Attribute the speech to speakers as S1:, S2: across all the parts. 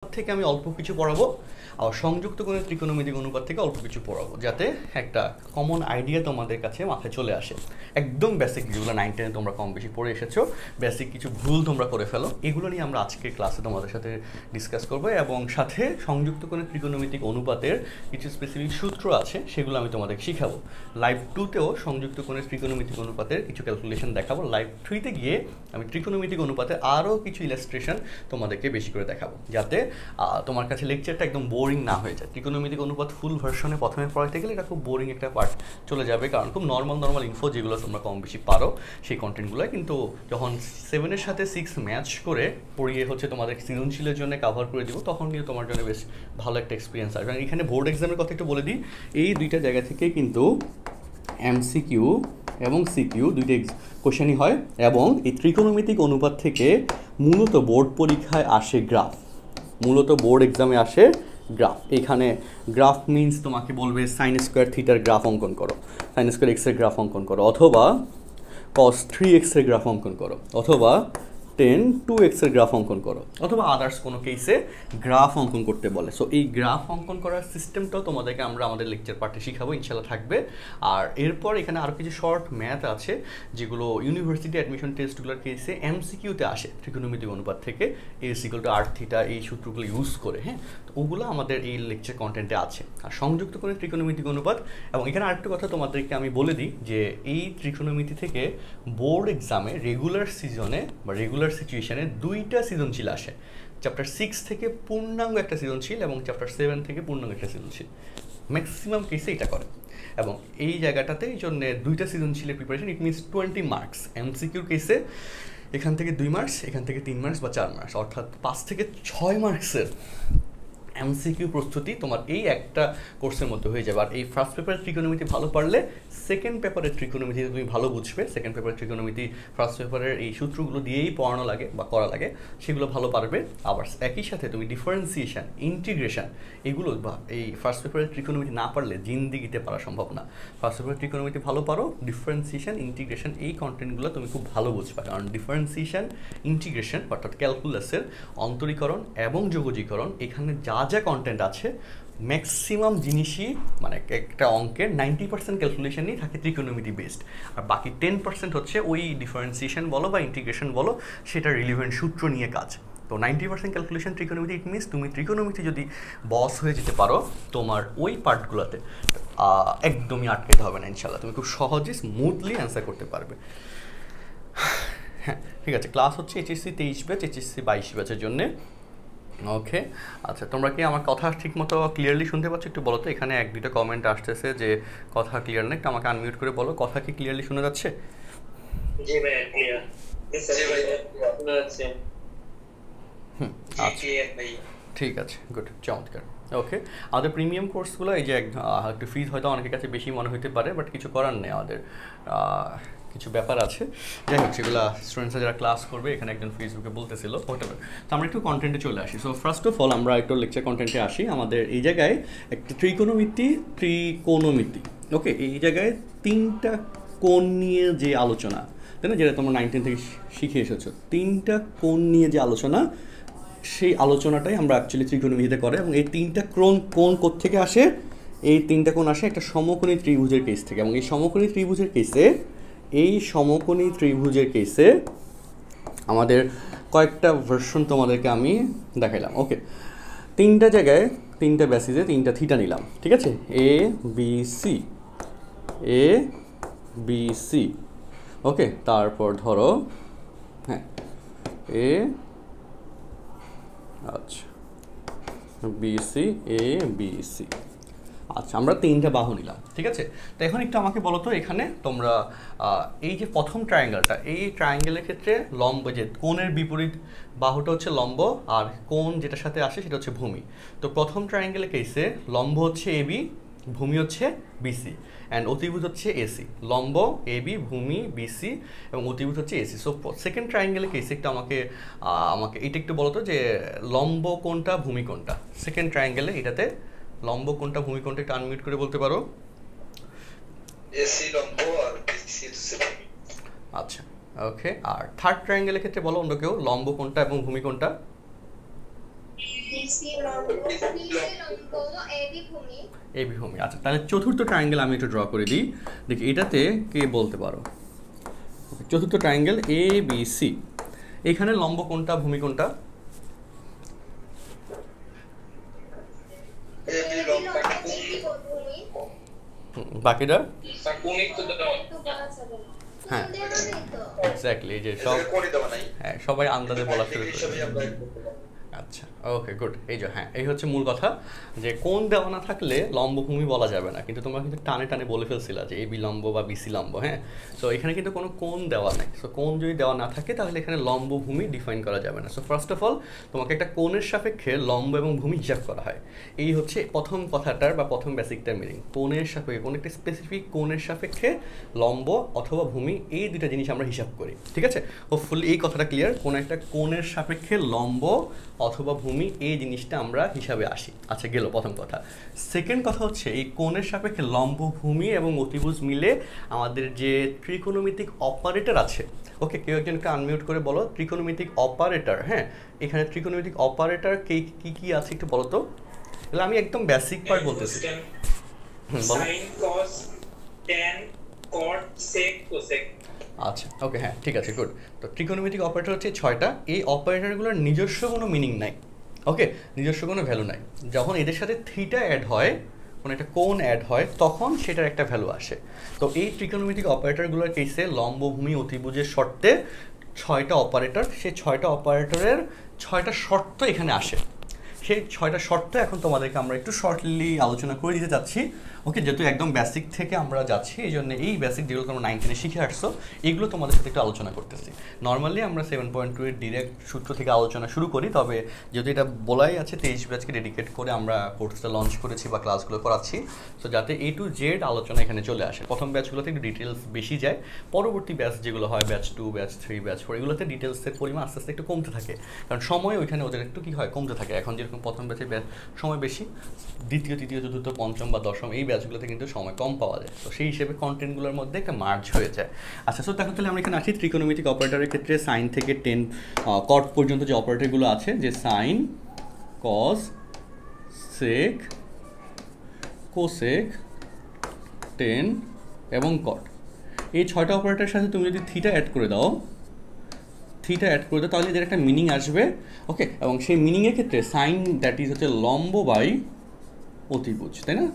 S1: থেকে আমি অল্প কিছু পড়াবো আর সংযুক্ত কোণের ত্রিকোণমিতিক অনুপাত থেকে অল্প কিছু পড়াবো যাতে একটা কমন আইডিয়া তোমাদের কাছে মাথায় চলে আসে। একদম বেসিক যেগুলো 9 10 তোমরা কম বেশি পড়ে এসেছো, বেসিক কিছু ভুল তোমরা করে ফেলো, এগুলো নিয়ে আমরা আজকের ক্লাসে তোমাদের সাথে ডিসকাস করবো এবং সাথে সংযুক্ত কোণের ত্রিকোণমিতিক অনুপাতের কিছু স্পেসিফিক সূত্র আছে সেগুলো আমি তোমাদের শিখাবো। লাইভ 2তেও সংযুক্ত কোণের ত্রিকোণমিতিক অনুপাতের কিছু ক্যালকুলেশন দেখাবো। লাইভ 3তে গিয়ে আমি ত্রিকোণমিতিক অনুপাতে আরও কিছু ইলাস্ট্রেশন তোমাদেরকে বেশি করে দেখাবো যাতে তোমার কাছে লেকচারটা একদম বোরিং না হয়ে যায়। ত্রিকোণমিতিক অনুপাত ফুল ভার্সনে প্রথমে পড়াতে গেলে এটা খুব বোরিং একটা পার্ট চলে যাবে, কারণ খুব নর্মাল ইনফো যেগুলো তোমরা কম বেশি পারো সেই কন্টেন্টগুলো, কিন্তু যখন 7-এর সাথে 6 ম্যাচ করে পড়িয়ে হচ্ছে তোমাদের সৃজনশীলের জন্য কাভার করে দিব, তখন কিন্তু তোমার জন্য বেশ ভালো একটা এক্সপিরিয়েন্স আসবে। এখানে বোর্ড এক্সামের কথা একটু বলে দিই, এই দুইটা জায়গা থেকে কিন্তু এমসিকিউ এবং সিকিউ দুইটা কোশ্চেনই হয় এবং এই ত্রিকোণমিতিক অনুপাত থেকে মূলত বোর্ড পরীক্ষায় আসে গ্রাফ, মূলত বোর্ড এক্সামে আসে গ্রাফ। এখানে গ্রাফ মিন্স তোমাকে বলবে সাইন স্কোয়ার থিটার গ্রাফ অঙ্কন করো, সাইন স্কোয়ার এক্সের গ্রাফ অঙ্কন করো, অথবা কস 3x এর গ্রাফ অঙ্কন করো, অথবা টেন 2x এর গ্রাফ অঙ্কন করো, অথবা আদার্স কোনো কেসে গ্রাফ অঙ্কন করতে বলে। সো এই গ্রাফ অঙ্কন করার সিস্টেমটাও তোমাদেরকে আমরা আমাদের লেকচার পার্টে শিখাবো, ইনশাল্লাহ থাকবে। আর এরপর এখানে আরও কিছু শর্ট ম্যাথ আছে যেগুলো ইউনিভার্সিটি অ্যাডমিশন টেস্টগুলোর কেসে এমসিকিউতে আসে ত্রিকোণমিতিক অনুপাত থেকে, r থিটা এই সূত্রগুলো ইউজ করে। হ্যাঁ, তো ওগুলো আমাদের এই লেকচার কন্টেন্টে আছে। আর সংযুক্ত করে ত্রিকোণমিতিক অনুপাত, এবং এখানে আরেকটা কথা তোমাদেরকে আমি বলে দিই যে এই ত্রিকোণমিতি থেকে বোর্ড এক্সামে রেগুলার সিজনে বা রেগুলার সিচুয়েশনে দুইটা সৃজনশীল আসে। চ্যাপ্টার 6 থেকে পূর্ণাঙ্গ একটা সৃজনশীল এবং চ্যাপ্টার 7 থেকে পূর্ণাঙ্গ একটা সৃজনশীল, ম্যাক্সিমাম কেসে এটা করে। এবং এই জায়গাটাতে এই জন্য দুইটা সৃজনশীলের প্রিপারেশন, ইট মিনস 20 মার্কস। এমসিকিউর কেসে এখান থেকে 2 মার্কস, এখান থেকে 3 মার্কস বা 4 মার্কস, অর্থাৎ 5 থেকে 6 মার্কসের এমসিকিউ প্রস্তুতি তোমার এই একটা কোর্সের মধ্যে হয়ে যাবে। আর এই ফার্স্ট পেপারের ত্রিকোণমিতি ভালো পারলে সেকেন্ড পেপারের ত্রিকোণমিতি তুমি ভালো বুঝবে। সেকেন্ড পেপারের ত্রিকোণমিতি ফার্স্ট পেপারের এই সূত্রগুলো দিয়েই পড়ানো লাগে বা করা লাগে, সেগুলো ভালো পারবে। আবার একই সাথে তুমি ডিফারেন্সিয়েশন, ইন্টিগ্রেশন, এগুলো বা এই ফার্স্ট পেপারের ত্রিকোণমিতি না পারলে জিন্দিগিতে পারা সম্ভব না। ফার্স্ট পেপারের ত্রিকোণমিতি ভালো পারো, ডিফারেন্সিয়েশন, ইন্টিগ্রেশন এই কন্টেন্টগুলো তুমি খুব ভালো বুঝবে, কারণ ডিফারেন্সিয়েশন, ইন্টিগ্রেশন অর্থাৎ ক্যালকুলাসের অন্তরীকরণ এবং যোগজীকরণ, এখানে যা যা কন্টেন্ট আছে ম্যাক্সিমাম জিনিসই মানে একটা অঙ্কের 90% ক্যালকুলেশনই থাকে ত্রিকোণমিতি বেসড, আর বাকি 10% হচ্ছে ওই ডিফারেন্সিয়েশন বলো বা ইন্টিগ্রেশন বলো, সেটা রিলিভেন্ট সূত্র নিয়ে কাজ। তো 90% ক্যালকুলেশন ত্রিকোণমিতি, ইট মিনস তুমি ত্রিকোণমিতি যদি বস হয়ে যেতে পারো তোমার ওই পার্টগুলোতে একদমই আটকাতে হবে না ইনশাল্লাহ, তুমি খুব সহজে স্মুথলি অ্যান্সার করতে পারবে। হ্যাঁ ঠিক আছে, ক্লাস হচ্ছে এইচএসসি 23 ব্যাচ, এইচএসসি 22 ব্যাচের জন্যে। ওকে আচ্ছা, তোমরা কি আমার কথা ঠিকমতো ক্লিয়ারলি শুনতে পাচ্ছ? একটু বলো তো, এখানে 1-2টা কমেন্ট আসতেছে যে কথা ক্লিয়ার না, একটু আমাকে আনমিউট করে বলো কথা কি ক্লিয়ারলি শোনা যাচ্ছে?
S2: জি ভাই ক্লিয়ার। জি ভাই শোনা যাচ্ছে।
S1: আচ্ছা ঠিক আছে, গুড, চমৎকার। ওকে, আমাদের প্রিমিয়াম কোর্সগুলো এই যে একটু ফিজ হয়তো অনেকের কাছে বেশি মনে হতে পারে, বাট কিছু করার নেই, আমাদের কিছু ব্যাপার আছে। যাই হোক, সেগুলো স্টুডেন্টসরা যারা ক্লাস করবে, এখানে একজন ফেসবুকে বলতেছিল হোটেল। তো আমরা একটু কন্টেন্টে চলে আসি। সো ফার্স্ট অফ অল আমরা একটু লেকচার কন্টেন্টে আসি। আমাদের এই জায়গায় একটা ত্রিকোণমিতি, ওকে, এই জায়গায় 3টা কোণ নিয়ে যে আলোচনা, তাই না, যেটা তোমরা 9-10 থেকে শিখে এসেছো, 3টা কোণ নিয়ে যে আলোচনা, সেই আলোচনাটাই আমরা অ্যাকচুয়ালি ত্রিকোণমিতিতে করে। এবং এই 3টা কোণ কোত্থেকে আসে? এই 3টা কোণ আসে একটা সমকোণী ত্রিভুজের কেস থেকে। এবং এই সমকোণী ত্রিভুজের কেসে আমাদের কয়েকটা ভার্সন তোমাদেরকে আমি দেখাইলাম। ওকে, 3টা জায়গায় 3টা বেসিসে 3টা থিটা নিলাম, ঠিক আছে, এ বি সি। ওকে, তারপর ধরো হ্যাঁ আচ্ছা বিসি ABC। আচ্ছা, আমরা 3টা বাহু নিলাম, ঠিক আছে। তো এখন একটু আমাকে বলো তো, এখানে তোমরা এই যে প্রথম ট্রায়াঙ্গেলটা, এই ট্রায়াঙ্গেলের ক্ষেত্রে লম্ব যে কোণের বিপরীত বাহুটা হচ্ছে লম্ব, আর কোণ যেটার সাথে আসে সেটা হচ্ছে ভূমি। তো প্রথম ট্রায়াঙ্গেলের কেসে লম্ব হচ্ছে AB, ভূমি হচ্ছে BC, অ্যান্ড অতিভুজ হচ্ছে AC। লম্ব AB, ভূমি BC এবং অতিভুজ হচ্ছে AC। সো সেকেন্ড ট্রায়াঙ্গেলের কেসে একটু আমাকে এটা একটু বলো তো যে লম্ব কোনটা, ভূমি কোনটা? সেকেন্ড ট্রায়াঙ্গেলে এটাতে লম্ব কোনটা, ভূমি কোনটা, একটু আনমিউট করে বলতে পারো।
S2: AC লম্ব আর BC হচ্ছে ভূমি।
S1: আচ্ছা ওকে, আর থার্ড ট্রায়াঙ্গেলের ক্ষেত্রে বলো অন্য কেউ, লম্ব কোনটা এবং ভূমি কোনটা?
S3: BC লম্ব AB ভূমি।
S1: এবি ভূমি। আচ্ছা, তাহলে চতুর্থ ট্রায়াঙ্গেল আমি একটু ড্র করে দিই, দেখি এটাতে কে বলতে পারো। চতুর্থ ট্রায়াঙ্গেল ABC, এখানে লম্ব কোনটা, ভূমি কোনটা?
S2: AB লম্ব
S3: ভূমি।
S1: বাকিটা
S2: কোণিক তো দাও।
S3: তো বলা যাবে না।
S1: হ্যাঁ।
S3: কোন দেওয়া নেই তো?
S1: এক্স্যাক্টলি, এই যে সব
S2: কোণই দেওয়া নাই।
S1: হ্যাঁ সবাই আন্দাজে বলা শুরু করে।
S2: হিসাবে আমরা করতে পারবো।
S1: আচ্ছা, ওকে, গুড। এই যে হ্যাঁ, এই হচ্ছে মূল কথা, যে কোণ দেওয়া না থাকলে লম্বভূমি বলা যাবে না, কিন্তু তোমরা কিন্তু টানে টানে বলে ফেলছিলা যে এবি লম্ব বা বিসি লম্ব। হ্যাঁ, সো এখানে কিন্তু কোনো কোণ দেওয়া নাই। সো কোণ যদি দেওয়া না থাকে তাহলে এখানে লম্বভূমি ডিফাইন করা যাবে না। সো ফার্স্ট অফ অল তোমাকে একটা কোণের সাপেক্ষে লম্ব এবং ভূমি হিসাব করা হয়। এই হচ্ছে প্রথম কথাটার বা প্রথম বেসিকটার মিনিং। কোণের সাপেক্ষে, কোনো একটা স্পেসিফিক কোণের সাপেক্ষে লম্ব অথবা ভূমি, এই দুটো জিনিস আমরা হিসাব করি। ঠিক আছে, হোপফুলি এই কথাটা ক্লিয়ার। কোনো একটা কোণের সাপেক্ষে লম্ব অথবা ভূমি, এই জিনিসটা আমরা হিসাবে আসি। আচ্ছা, গেল প্রথম কথা। সেকেন্ড কথা হচ্ছে এই কোণের সাপেক্ষে লম্ব, ভূমি এবং অতিভুজ মিলে আমাদের যে ত্রিকোণমিতিক অপারেটর আছে। ওকে, কেউ একজনকে আনমিউট করে বলো ত্রিকোণমিতিক অপারেটর। হ্যাঁ, এখানে ত্রিকোণমিতিক অপারেটর কি কি আছে একটু বলো তো। তাহলে আমি একদম বেসিক পার্ট বলতেছি। বলো।
S2: sin cos tan cot sec cosec।
S1: আচ্ছা, ওকে, হ্যাঁ ঠিক আছে, গুড। তো ত্রিকোণমিতিক অপারেটর হচ্ছে 6টা। এই অপারেটরগুলোর নিজস্ব কোনো মিনিং নাই। ওকে, নিজস্ব কোনো ভ্যালু নাই। যখন এদের সাথে থিটা অ্যাড হয়, কোনো একটা কোণ অ্যাড হয়, তখন সেটার একটা ভ্যালু আসে। তো এই ত্রিকোণমিতিক অপারেটরগুলোর কেসে লম্ব, ভূমি, অতিভুজের শর্তে 6টা অপারেটর, সেই 6টা অপারেটরের 6টা শর্ত এখানে আসে। সেই 6টা শর্ত এখন তোমাদেরকে আমরা একটু শর্টলি আলোচনা করে দিতে চাচ্ছি। ওকে, যেহেতু একদম বেসিক থেকে আমরা যাচ্ছি, এই জন্য এই বেসিক যেগুলো তোমরা 9-10-এ শিখে আসছো, এগুলো তোমাদের সাথে একটু আলোচনা করতেছি। নর্মালি আমরা 7.2 এর ডিরেক্ট সূত্র থেকে আলোচনা শুরু করি, তবে যেহেতু এটা বলাই আছে 23 ব্যাচকে ডেডিকেট করে আমরা কোর্সটা লঞ্চ করেছি বা ক্লাসগুলো করাচ্ছি, তো যাতে A to Z আলোচনা এখানে চলে আসে। প্রথম ব্যাচগুলোতে একটু ডিটেলস বেশি যায়, পরবর্তী ব্যাচ যেগুলো হয় ব্যাচ 2, ব্যাচ 3, ব্যাচ 4, এগুলোতে ডিটেলসের পরিমাণ আস্তে আস্তে একটু কমতে থাকে, কারণ সময় ওইখানে ওদের একটু কী হয়, কমতে থাকে। এখন যেরকম প্রথম ব্যাচে সময় বেশি, দ্বিতীয়, তৃতীয়, চতুর্থ, পঞ্চম বা দশম এই ব্যাচগুলোতে কিন্তু সময় কম পাওয়া যায়। তো সেই হিসেবে কন্টেন্টগুলোর মধ্যে একটা মার্জ হয়ে যায়। আচ্ছা, সো দেখো তাহলে আমরা এখানে আসি ত্রিকোণমিতিক অপারেটরের ক্ষেত্রে সাইন থেকে 10 কট পর্যন্ত যে অপারেটরগুলো আছে, যে sign, cos, sec, cosec, ten এবং কট, এই 6টা অপারেটরের সাথে তুমি যদি থিটা অ্যাড করে দাও, তাহলে এদের একটা মিনিং আসবে। ওকে, এবং সেই মিনিংয়ের ক্ষেত্রে সাইন দ্যাট ইজ হচ্ছে লম্ব বাই অতিভুজ, তাই না?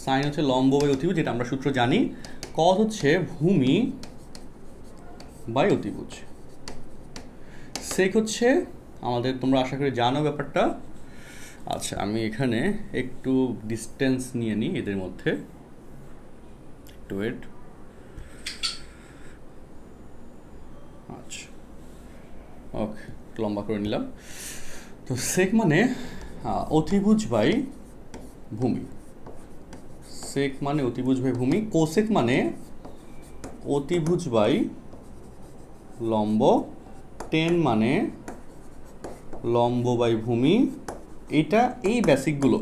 S1: সাইন হচ্ছে লম্ব বাই অতিভুজ, যেটা আমরা সূত্র জানি। কস হচ্ছে ভূমি বাই অতিভুজ। সেক হচ্ছে আমাদের, তোমরা আশা করি জানো ব্যাপারটা। আচ্ছা, আমি এখানে একটু ডিস্টেন্স নিয়ে নিই এদের মধ্যে, একটু ওয়েট। আচ্ছা, ওকে, লম্বা করে নিলাম। তো সেক মানে অতিভুজ বাই ভূমি, সেক মানে অতিভুজ বাই ভূমি। কোসেক মানে অতিভুজ বাই লম্ব। টেন মানে লম্ব বাই ভূমি। এটা এই বেসিকগুলো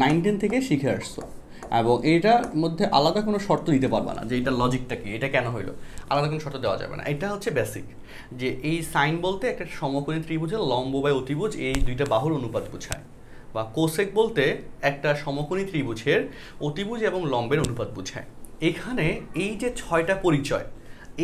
S1: 9-10 থেকে শিখে আসছো, এবং এটার মধ্যে আলাদা কোনো শর্ত দিতে পারবে না যে এটার লজিকটা কি, এটা কেন হইলো, আলাদা কোনো শর্ত দেওয়া যাবে না। এটা হচ্ছে বেসিক, যে এই সাইন বলতে একটা সমকোণী ত্রিভুজের লম্ব বাই অতিভুজ এই দুইটা বাহুর অনুপাত বোঝায়, বা কোসেক বলতে একটা সমকোণী ত্রিভুজের অতিভুজ এবং লম্বের অনুপাত বোঝায়। এখানে এই যে 6টা পরিচয়,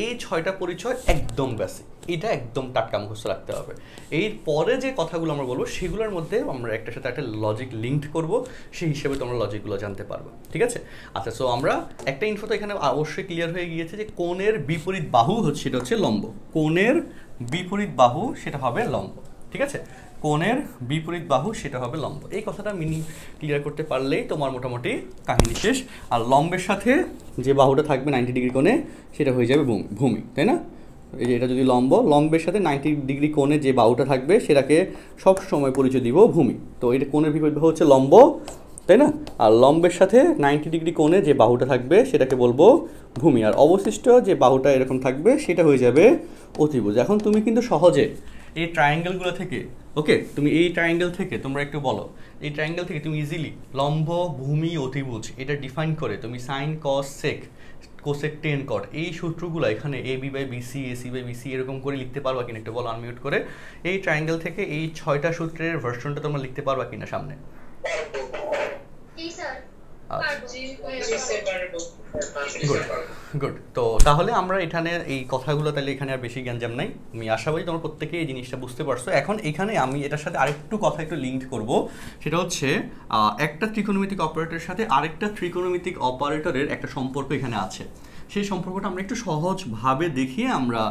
S1: এই 6টা পরিচয় একদম বেসিক, এটা একদম টাটকা মুখস্থ রাখতে হবে। এর পরে যে কথাগুলো আমরা বলবো সেগুলোর মধ্যে আমরা একটার সাথে একটা লজিক লিঙ্কড করব, সেই হিসেবে তোমরা লজিকগুলো জানতে পারবো। ঠিক আছে? আচ্ছা, সো আমরা একটা ইনফো তো এখানে অবশ্যই ক্লিয়ার হয়ে গিয়েছে যে কোণের বিপরীত বাহু হচ্ছে, সেটা হচ্ছে লম্ব। কোণের বিপরীত বাহু সেটা হবে লম্ব। ঠিক আছে? কোণের বিপরীত বাহু সেটা হবে লম্ব। এই কথাটা মিনিং ক্লিয়ার করতে পারলেই তোমার মোটামুটি কাহিনী শেষ। আর লম্বের সাথে যে বাহুটা থাকবে 90 ডিগ্রি কোণে, সেটা হয়ে যাবে ভূমি, তাই না? এই যে এটা যদি লম্বের সাথে 90 ডিগ্রি কোণে যে বাহুটা থাকবে সেটাকে সব সময় পরিচয় দিব ভূমি। তো এটা কোণের বিপরীত বাহু হচ্ছে লম্ব, তাই না? আর লম্বের সাথে 90 ডিগ্রি কোণে যে বাহুটা থাকবে সেটাকে বলবো ভূমি। আর অবশিষ্ট যে বাহুটা এরকম থাকবে সেটা হয়ে যাবে অতিভুজ। এখন তুমি কিন্তু সহজে এই ট্রায়াঙ্গেলগুলো থেকে, ওকে, তুমি এই ট্রায়াঙ্গেল থেকে তোমরা একটু বলো, এই ট্রায়াঙ্গেল থেকে তুমি ইজিলি লম্ব, ভূমি, অতিভুজ এটা ডিফাইন করে তুমি sine, cos, sec cosec tan cot, এই সূত্রগুলো এখানে A B by BC, AC by BC এরকম করে লিখতে পারবা কিনা একটু বলো আনমিউট করে। এই ট্রায়াঙ্গেল থেকে এই 6টা সূত্রের ভার্সনটা তোমরা লিখতে পারবা কিনা সামনে?
S3: জি স্যার
S1: গুড। তো তাহলে আমরা এখানে এই কথাগুলো তাহলে এখানে আর বেশি গ্যাঞ্জাম নাই, আমি আশাবাদী তোমরা প্রত্যেকে এই জিনিসটা বুঝতে পারছো। এখন এখানে আমি এটার সাথে আরেকটু কথা একটু লিঙ্ক করব, সেটা হচ্ছে একটা ত্রিকোণমিতিক অপারেটরের সাথে আরেকটা ত্রিকোণমিতিক অপারেটরের একটা সম্পর্ক এখানে আছে। সেই সম্পর্কটা আমরা একটু সহজভাবে দেখিয়ে আমরা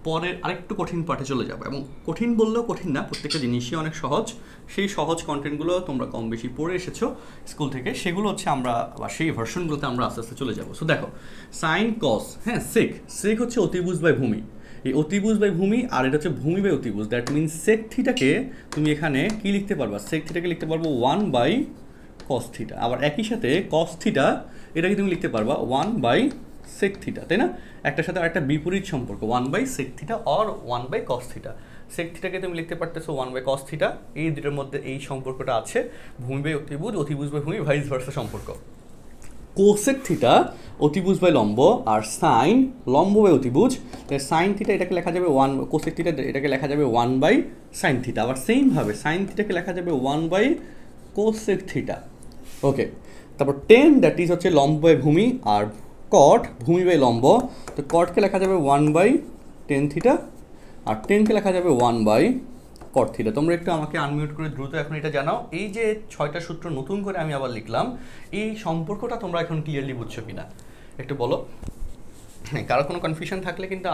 S1: পরের আরেকটু কঠিন পাঠে চলে যাব। এবং কঠিন বললেও কঠিন না, প্রত্যেকটা জিনিসই অনেক সহজ। সেই সহজ কন্টেন্টগুলো তোমরা কম বেশি পড়ে এসেছো স্কুল থেকে, সেগুলো হচ্ছে আমরা বা সেই ভার্সনগুলোতে আমরা আস্তে আস্তে চলে যাব। সো দেখো সাইন কস, হ্যাঁ সেক, সেক হচ্ছে অতিভুজ বাই ভূমি, এই অতিভুজ বাই ভূমি, আর এটা হচ্ছে ভূমি বাই অতিভুজ। দ্যাট মিনস সেক থিটাকে তুমি এখানে কি লিখতে পারবা, সেক থিটাকে লিখতে পারবো 1 বাই কস থিটা। আবার একই সাথে কস থিটা এটাকে তুমি লিখতে পারবা 1 বাই সেক থিটা, তাই না? একটার সাথে আরেকটা বিপরীত সম্পর্ক 1 by sec theta or 1 by cos theta. Sec থিটাকে তুমি লিখতে পারতেছো 1 বাই কস থিটা, এই দুটোর মধ্যে এই সম্পর্কটা আছে, ভূমি বাই অতিভুজ, অতিভুজ বাই ভূমি, ভাইস ভার্সা সম্পর্ক। কোসেক থিটা অতিভুজ বাই লম্ব, আর সাইন লম্ব বাই অতিভুজ। সাইন থিটা এটাকে লেখা যাবে 1, কোসেক থিটা এটাকে লেখা যাবে 1 বাই সাইন থিটা। আবার সেমভাবে সাইন থিটাকে লেখা যাবে 1 বাই কোসেক থিটা। ওকে, তারপর টেন দ্যাট ইজ হচ্ছে লম্ব বাই ভূমি, আর কট ভূমি বাই লম্ব। তো কটকে লেখা যাবে 1 বাই টেন থিটা, আর টেনকে লেখা যাবে 1 বাই কট থিটা। তোমরা একটু আমাকে আনমিউট করে দ্রুত এখন এটা জানাও, এই যে 6টা সূত্র নতুন করে আমি আবার লিখলাম, এই সম্পর্কটা তোমরা এখন ক্লিয়ারলি বুঝছো কিনা একটু বলো। হ্যাঁ, কারো কোনো কনফিউশন থাকলে কিন্তু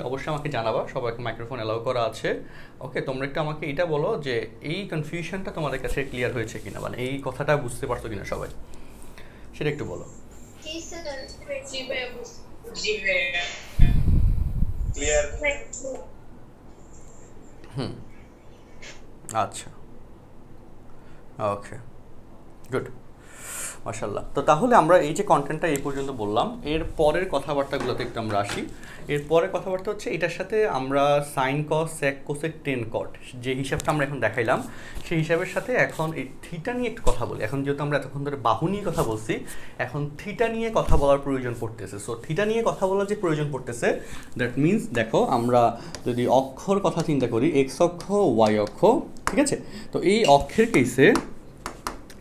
S1: অবশ্যই আমাকে জানাবা, সবাইকে মাইক্রোফোন অ্যালাউ করা আছে। ওকে, তোমরা একটু আমাকে এটা বলো যে এই কনফিউশনটা তোমাদের কাছে ক্লিয়ার হয়েছে কিনা, মানে এই কথাটা বুঝতে পারছো কিনা সবাই, সেটা একটু বলো।
S3: জি স্যার
S2: ক্লিয়ার।
S1: আচ্ছা, ওকে, গুড, মাশাআল্লাহ। তো তাহলে আমরা এই যে কন্টেন্টটা এই পর্যন্ত বললাম, এর পরের কথাবার্তাগুলোতে একটু আমরা আসি। এর পরের কথাবার্তা হচ্ছে এটার সাথে আমরা sign cos, sec, cosec, tan কট যে হিসাবটা আমরা এখন দেখাইলাম, সেই হিসাবের সাথে এখন এই থিটা নিয়ে একটু কথা বলি। এখন যেহেতু আমরা এতক্ষণ ধরে বাহু নিয়ে কথা বলছি, এখন থিটা নিয়ে কথা বলার প্রয়োজন পড়তেছে। সো থিটা নিয়ে কথা বলার যে প্রয়োজন পড়তেছে, দ্যাট মিনস দেখো আমরা যদি অক্ষর কথা চিন্তা করি, এক্স অক্ষ, ওয়াই অক্ষ, ঠিক আছে? তো এই অক্ষের কেসে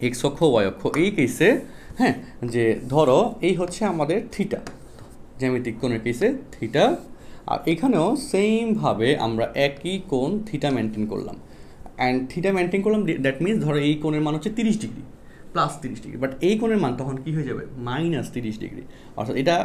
S1: এক্স অক্ষ, ওয়াই অক্ষ, এই কেসে হ্যাঁ, যে ধরো এই হচ্ছে আমাদের থিটা, জ্যামিতিক কোণের কেসে থিটা, আর এখানেও সেমভাবে আমরা একই কোণ থিটা মেনটেন করলাম। অ্যান্ড থিটা মেনটেন করলাম, দ্যাট মিনস ধরো এই কোণের মান হচ্ছে 30 ডিগ্রি প্লাস 30 ডিগ্রি, বাট এই কোণের মান তখন কী হয়ে যাবে, মাইনাস 30 ডিগ্রি, অর্থাৎ এটা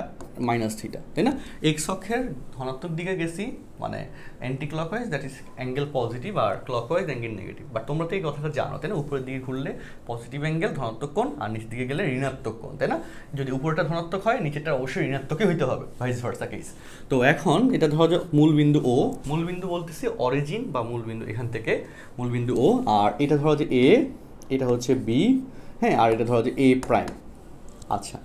S1: মাইনাস থিটা, তাই না? এক্স অক্ষের ধনাত্মক দিকে গেছি, মানে anticlockwise, that is angle positive, আর ক্লকওয়াইজ অ্যাঙ্গেল নেগেটিভ। বাট তোমরা তো এই কথাটা জানো, তাই না? উপরের দিকে ঘুরলে পজিটিভ অ্যাঙ্গেল ধনাত্মক কোণ, আর নিচ দিকে গেলে ঋণাত্মক কোণ, তাই না? যদি উপরটা ধনাত্মক হয়, নিচেরটা অবশ্যই ঋণাত্মকই হইতে হবে, ভাইস ভার্সা কেস। তো এখন এটা ধরো যে মূলবিন্দু ও, মূলবিন্দু বলতেছি অরিজিন বা মূলবিন্দু, এখান থেকে মূলবিন্দু ও, আর এটা ধরো যে এ, এটা হচ্ছে বি, হ্যাঁ, আর এটা ধরো যে এ প্রাইম। আচ্ছা,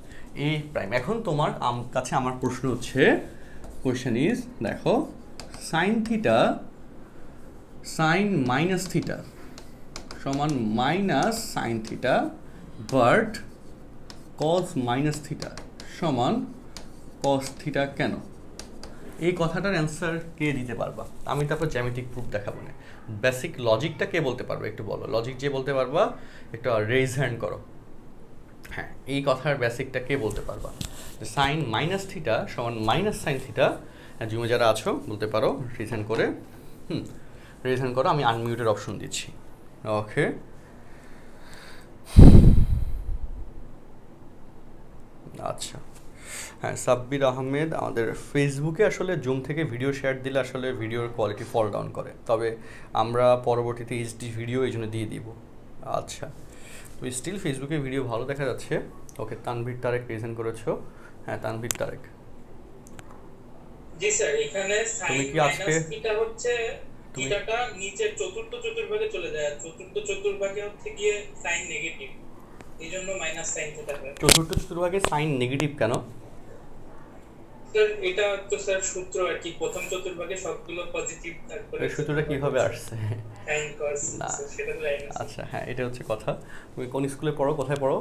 S1: এ প্রাইম। এখন তোমার কাছে আমার প্রশ্ন হচ্ছে, কোয়েশ্চেন ইজ, দেখো sine theta, sine minus theta সমান minus sine theta, but cos minus theta সমান কস থিটা কেন? এই কথাটার অ্যান্সার কে দিতে পারবা? আমি তারপর জ্যামিতিক প্রুফ দেখাবো না, বেসিক লজিকটা কে বলতে পারবে একটু বলো। লজিক যে বলতে পারবা একটু রেজ হ্যান্ড করো। হ্যাঁ, এই কথার বেসিকটা কে বলতে পারবা? সাইন মাইনাস থিটা সমান মাইনাস সাইন থিটা, জুমে যারা আছো বলতে পারো রেজ হ্যান্ড করে। রেজ হ্যান্ড করো, আমি আনমিউটের অপশন দিচ্ছি। ওকে, আচ্ছা, হ্যাঁ, সাব্বির আহমেদ আমাদের ফেসবুকে আসলে জুম থেকে ভিডিও শেয়ার দিলে আসলে ভিডিওর কোয়ালিটি ফল ডাউন করে, তবে আমরা পরবর্তীতে এইচডি ভিডিও এই জন্য দিয়ে দিব। আচ্ছা, তো স্টিল ফেসবুকে ভিডিও ভালো দেখা যাচ্ছে। ওকে, তানভীর তারেক প্রেজেন্ট করেছো। হ্যাঁ, তানভীর তারেক,
S2: জি স্যার, এখানে
S1: তুমি কি আজকে
S2: থিটা হচ্ছে থিটাটা নিচে চতুর্থ চতুর্ভাগে চলে যায়, চতুর্থ চতুর্ভাগে হচ্ছে গিয়ে সাইন নেগেটিভ, এইজন্য মাইনাস সাইন থিটা হয়।
S1: চতুর্থ চতুর্ভাগে সাইন নেগেটিভ কেন?
S2: স্যার এটা তো স্যার সূত্র আর কি, প্রথম চতুর্ভাগে সবগুলো পজিটিভ, তারপরে
S1: এই সূত্রটা কিভাবে আসছে?
S2: সাইন কস,
S1: না,
S2: সেটা তো লাইন আছে।
S1: আচ্ছা, হ্যাঁ, এটা হচ্ছে কথা। তুমি কোন স্কুলে পড়ো, কোথায় পড়ো?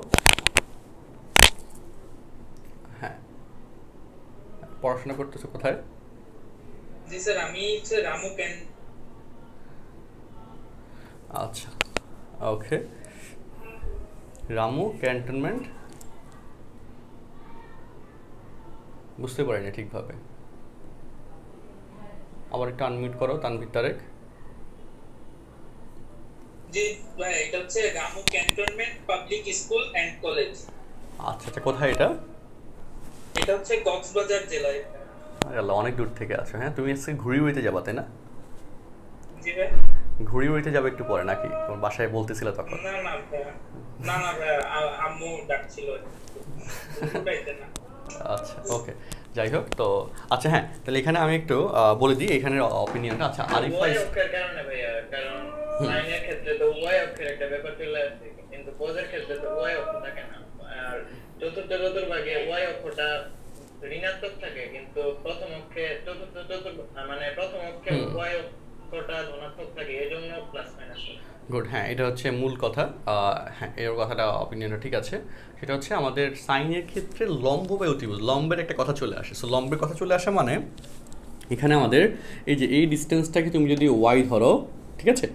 S1: হ্যাঁ, পড়াশোনা করতেছো কোথায়?
S2: জি স্যার, আমি হচ্ছে রামু ক্যান।
S1: আচ্ছা, ওকে। রামু ক্যান্টনমেন্ট, বুঝতে পারিনি ঠিকভাবে। আবার একটু আনমিউট করো তানভীর তারেক।
S2: জি ভাই, এটা হচ্ছে Ramu cantonment public school and college.
S1: আচ্ছা আচ্ছা, কোথায় এটা?
S2: এটা হচ্ছে কক্সবাজার জেলায়।
S1: আল্লাহ, অনেক দূর থেকে আছো। হ্যাঁ, তুমি আজকে ঘুড়ি উড়িতে যাবা তাই না?
S2: জি ভাই।
S1: ঘুড়ি উড়িতে যাবে একটু পরে নাকি? তোমার বাসায় বলতেছিলে তখন।
S2: না না ভাই, না না ভাই, আম্মু ডাকছিল উঠাইতে না।
S1: আচ্ছা, ওকে, যাই হোক। তো আচ্ছা, হ্যাঁ, তাহলে এখানে আমি একটু বলে দিই এখানের অপিনিয়নটা। আচ্ছা, আরিফ ভাই,
S4: উভয় অক্ষের কারণে ভাইয়া, কারণ সাইনের ক্ষেত্রে তো উভয় অক্ষের একটা ব্যাপার চলে আসে, কিন্তু কোজের ক্ষেত্রে তো উভয় অক্ষ থাকে না। আর চতুর্ভাগে উভয় অক্ষটা ঋণাত্মক থাকে, কিন্তু প্রথম অক্ষে প্রথম অক্ষে উভয় অক্ষটা ধনাত্মক থাকে, এজন্য প্লাস মাইনাস।
S1: গুড, হ্যাঁ, এটা হচ্ছে মূল কথা। হ্যাঁ, এর কথাটা অপিনিয়নটা ঠিক আছে। সেটা হচ্ছে আমাদের সাইনের ক্ষেত্রে লম্ব বা অতিভুজ, লম্বের একটা কথা চলে আসে। সো লম্বের কথা চলে আসা মানে এখানে আমাদের এই যে এই ডিস্টেন্সটাকে তুমি যদি ওয়াই ধরো, ঠিক আছে,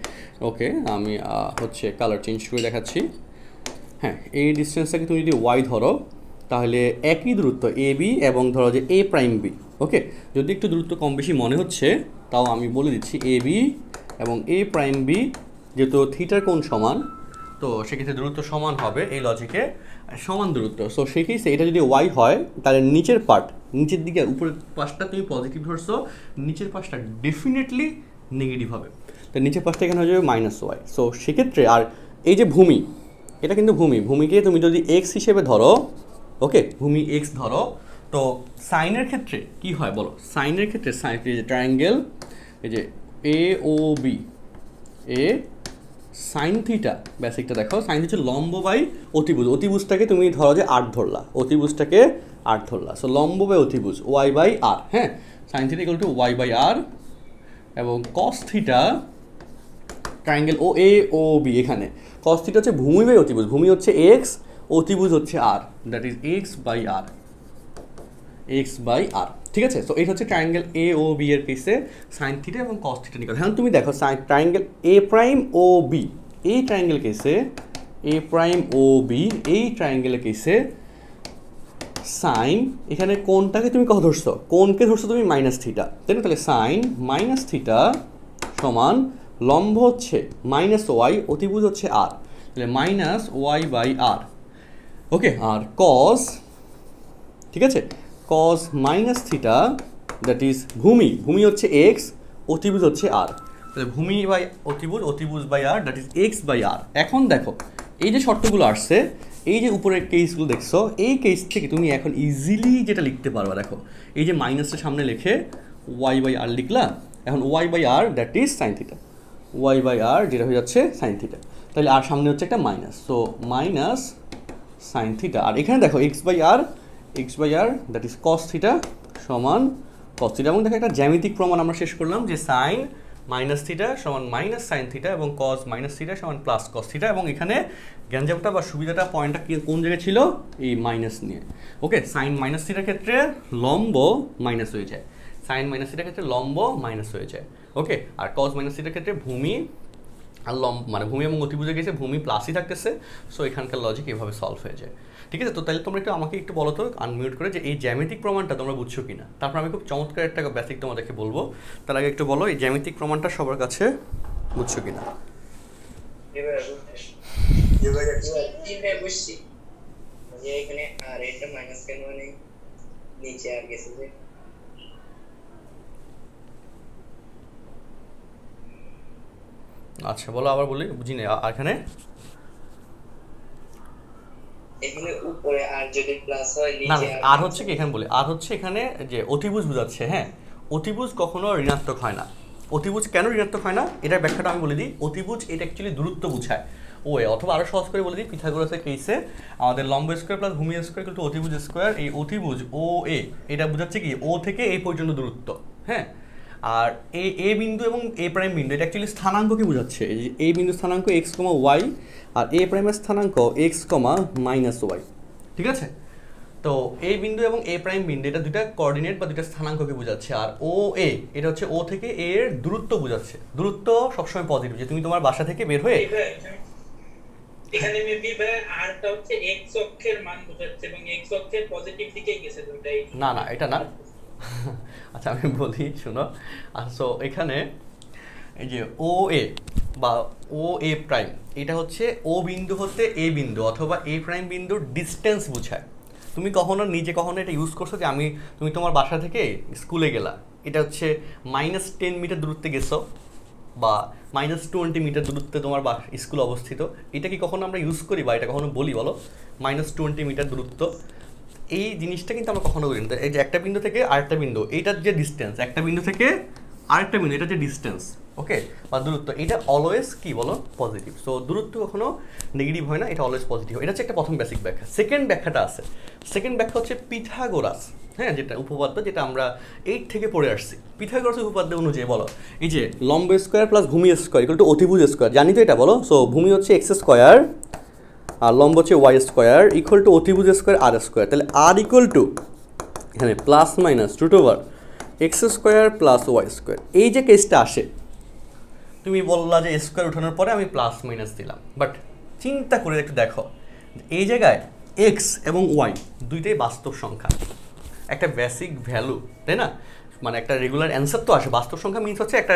S1: ওকে, আমি হচ্ছে কালার চেঞ্জ করে দেখাচ্ছি। হ্যাঁ, এই ডিস্টেন্সটাকে তুমি যদি ওয়াই ধরো, তাহলে একই দূরত্ব এ বি এবং ধরো যে এ প্রাইম বি, ওকে। যদি একটু দূরত্ব কম বেশি মনে হচ্ছে, তাও আমি বলে দিচ্ছি এ বি এবং এ প্রাইম বি, যেহেতু থিটার কোণ সমান, তো সেক্ষেত্রে দূরত্ব সমান হবে এই লজিকে, সমান দূরত্ব। সো সেই কেসে এটা যদি ওয়াই হয়, তাহলে নিচের পার্ট, নিচের দিকে উপরের পাশটা তুমি পজিটিভ ধরছো, নিচের পাশটা ডেফিনেটলি নেগেটিভ হবে। তো নিচের পাশটা এখানে হয়ে যাবে মাইনাস ওয়াই। সো সেক্ষেত্রে আর এই যে ভূমি, এটা কিন্তু ভূমিকে তুমি যদি এক্স হিসেবে ধরো, ওকে, ভূমি এক্স ধরো, তো সাইনের ক্ষেত্রে কি হয় বলো? সাইনের ক্ষেত্রে সাইন, এই যে ট্রায়াঙ্গেল, এই যে এ ও বি, এ সাইন থিটা, বেসিকটা দেখো, সাইন হচ্ছে লম্ব বাই অতিভুজ। অতিভুজটাকে তুমি ধরো যে আট ধরলা, অতিভুজটাকে আট ধরলা। সো লম্ব বাই অতিভুজ ওয়াই বাই আর, হ্যাঁ, sine theta equal to Y by R, এবং cos theta, triangle O A O B, এখানে কস থিটা হচ্ছে ভূমি বাই অতিভুজ, ভূমি হচ্ছে এক্স, অতিভুজ হচ্ছে R, that is X by R, X by R, ঠিক আছে। তো এটা হচ্ছে ট্রায়াঙ্গেল এ ও বি এর কেসে সাইন থিটা এবং কস থিটা নিকট। এখন তুমি দেখো ট্রায়াঙ্গেল এ প্রাইম ও বি, এই ট্রায়াঙ্গেল কেসে এ প্রাইম ও বি, এই ট্রায়াঙ্গেলের কেসে সাইন, এখানে কোনটাকে তুমি কত ধরছো? কোনকে ধরছো তুমি? মাইনাস থিটা, তাই না? তাহলে সাইন মাইনাস থিটা সমান লম্ব হচ্ছে মাইনাস ওয়াই, অতিভুজ হচ্ছে আর, তাহলে মাইনাস ওয়াই বাই আর, ওকে। আর কস, ঠিক আছে, কস মাইনাস থিটা, দ্যাট ইজ ভূমি হচ্ছে এক্স, অতিভুজ হচ্ছে আর, তাহলে ভূমি বাই অতিভুজ, অতিভুজ by R, that is X by R. এখন দেখো এই যে শর্তগুলো আসছে, এই যে উপরের কেসগুলো দেখছো, এই কেস থেকে তুমি এখন ইজিলি যেটা লিখতে পারবা, দেখো এই যে মাইনাসটা সামনে লিখে ওয়াই বাই আর লিখলা, এখন Y by R that is sine theta, Y by R যেটা হয়ে যাচ্ছে সাইন থিটা, তাহলে আর সামনে হচ্ছে একটা minus, so minus sine theta. আর এখানে দেখো X by R that is cos theta সমান কস থিটা। এবং দেখো একটা জ্যামিতিক প্রমাণ আমরা শেষ করলাম যে সাইন মাইনাস থিটা সমান মাইনাস সাইন থিটা এবং কস মাইনাস থিটা সমান প্লাস কস থিটা। এবং এখানে গ্যাঞ্জামটা বা সুবিধাটা পয়েন্টটা কোন জায়গায় ছিল? এই মাইনাস নিয়ে, ওকে। সাইন মাইনাস থিটার ক্ষেত্রে লম্ব মাইনাস হয়ে যায়, সাইন মাইনাস থিটার ক্ষেত্রে লম্ব মাইনাস হয়ে যায়, ওকে। আর কস মাইনাস থিটার ক্ষেত্রে ভূমি আর মানে ভূমি এবং অতিভুজে গেছে, ভূমি প্লাসই থাকতেছে। সো এখানকার লজিক এভাবে সলভ হয়ে যায়, ঠিক আছে। তো তাহলে তোমরা একটু আমাকে একটু বলো তো আনমিউট করে যে এই জ্যামিতিক প্রমাণটা তোমরা বুঝছো কিনা। তারপর আমি খুব চমৎকার একটা বেসিক তোমাদেরকে বলবো, তার আগে একটু বলো এই জ্যামিতিক প্রমাণটা সবার কাছে বুঝছো কিনা।
S4: এখানে আর এটা মাইনাস কেন মানে নিচে আর গেছে যে,
S1: আচ্ছা বলো, আবার বলি, বুঝি না। এখানে
S4: এখানে উপরে আর যদি প্লাস হয়
S1: না,
S4: নিচে
S1: আর হচ্ছে কি এখানে বলি, আর হচ্ছে এখানে যে অতিভুজ বোঝাচ্ছে, হ্যাঁ, অতিভুজ কখনো ঋণাত্মক হয় না। অতিভুজ কেন ঋণাত্মক হয় না এটার ব্যাখ্যাটা আমি বলে দিই। অতিভুজ এটা অ্যাকচুয়ালি দূরত্ব বোঝায়, ওয়ে, অথবা আরো সহজ করে বলে দিই, পিথাগোরাসের কেসে আমাদের লম্ব স্কয়ার প্লাস ভূমি স্কয়ার ইকুয়াল টু অতিভুজ স্কয়ার। এই অতিভুজ ও এ, এটা বোঝাচ্ছে কি ও থেকে এই পর্যন্ত দূরত্ব, হ্যাঁ। আর এ বিন্দু এবং এ প্রাইম বিন্দু এটা অ্যাকচুয়ালি স্থানাঙ্ককে বোঝাচ্ছে। এই বিন্দু স্থানাঙ্ক এক্স কমা ওয়াই, আর এ প্রাইমের স্থানাঙ্ক এক্স কমা মাইনাস ওয়াই, ঠিক আছে। তো এ বিন্দু এবং এ প্রাইম বিন্দু এটা দুইটা কোঅর্ডিনেট বা দুইটা স্থানাঙ্ককে বোঝাচ্ছে, আর ও এ এটা হচ্ছে ও থেকে এ এর দূরত্ব বোঝাচ্ছে। দূরত্ব সবসময় পজিটিভ, যে তুমি তোমার বাসা থেকে বের হয়ে
S2: এখানে মেবি ভাই আরটা হচ্ছে x অক্ষের মান বোঝাচ্ছে এবং x অক্ষের পজিটিভ দিকেই গেছে দুটাই।
S1: না না এটা না। আচ্ছা আমি বলি শোনো। সো এখানে এই যে ও এ বা ও এ প্রাইম এটা হচ্ছে ও বিন্দু হতে এ বিন্দু অথবা এ প্রাইম বিন্দুর ডিস্টেন্স বোঝায়। তুমি কখনো নিজে কখনো এটা ইউজ করছো যে তুমি তোমার বাসা থেকে স্কুলে গেলা, এটা হচ্ছে -10 মিটার দূরত্বে গেছো বা -20 মিটার দূরত্বে তোমার স্কুল অবস্থিত, এটা কি কখনো আমরা ইউজ করি বা এটা কখনো বলি বলো? -20 মিটার দূরত্ব, এই জিনিসটা কিন্তু আমরা কখনো বলি না। এই যে একটা বিন্দু থেকে আরেকটা বিন্দু এইটার যে ডিস্টেন্স, একটা বিন্দু থেকে আরেকটা বিন্দু এটা যে ডিস্টেন্স, ওকে, বা দূরত্ব, এটা অলওয়েজ কি বলো? পজিটিভ। সো দূরত্ব কখনো নেগেটিভ হয় না, এটা অলওয়েজ পজিটিভ। এটা হচ্ছে একটা প্রথম বেসিক ব্যাখ্যা। সেকেন্ড ব্যাখ্যাটা আছে, সেকেন্ড ব্যাখ্যা হচ্ছে পিথাগোরাস, হ্যাঁ, যেটা উপপাদ্য, যেটা আমরা 8 থেকে পড়ে আসছি। পিথাগোরাসের উপপাদ্য অনুযায়ী বলো এই যে লম্ব স্কোয়ার প্লাস ভূমি স্কোয়ার ইকুয়াল টু অতিভুজ স্কোয়ার, জানি তো এটা বলো। সো ভূমি হচ্ছে এক্স স্কোয়ার আর লম্ব হচ্ছে ওয়াই স্কোয়ার ইকুয়াল টু অতিভুজ স্কোয়ার আর স্কোয়ার। তাহলে আর ইকুয়াল টু এখানে plus minus root over X square plus Y square. এই যে কেসটা আসে, তুমি বললা যে স্কোয়ার উঠানোর পরে আমি প্লাস মাইনাস দিলাম, বাট চিন্তা করে একটু দেখো এই জায়গায় এক্স এবং ওয়াই দুইটাই বাস্তব সংখ্যা, একটা বেসিক ভ্যালু, তাই না? মানে একটা রেগুলার অ্যান্সার তো আসে। বাস্তব সংখ্যা মিনস হচ্ছে একটা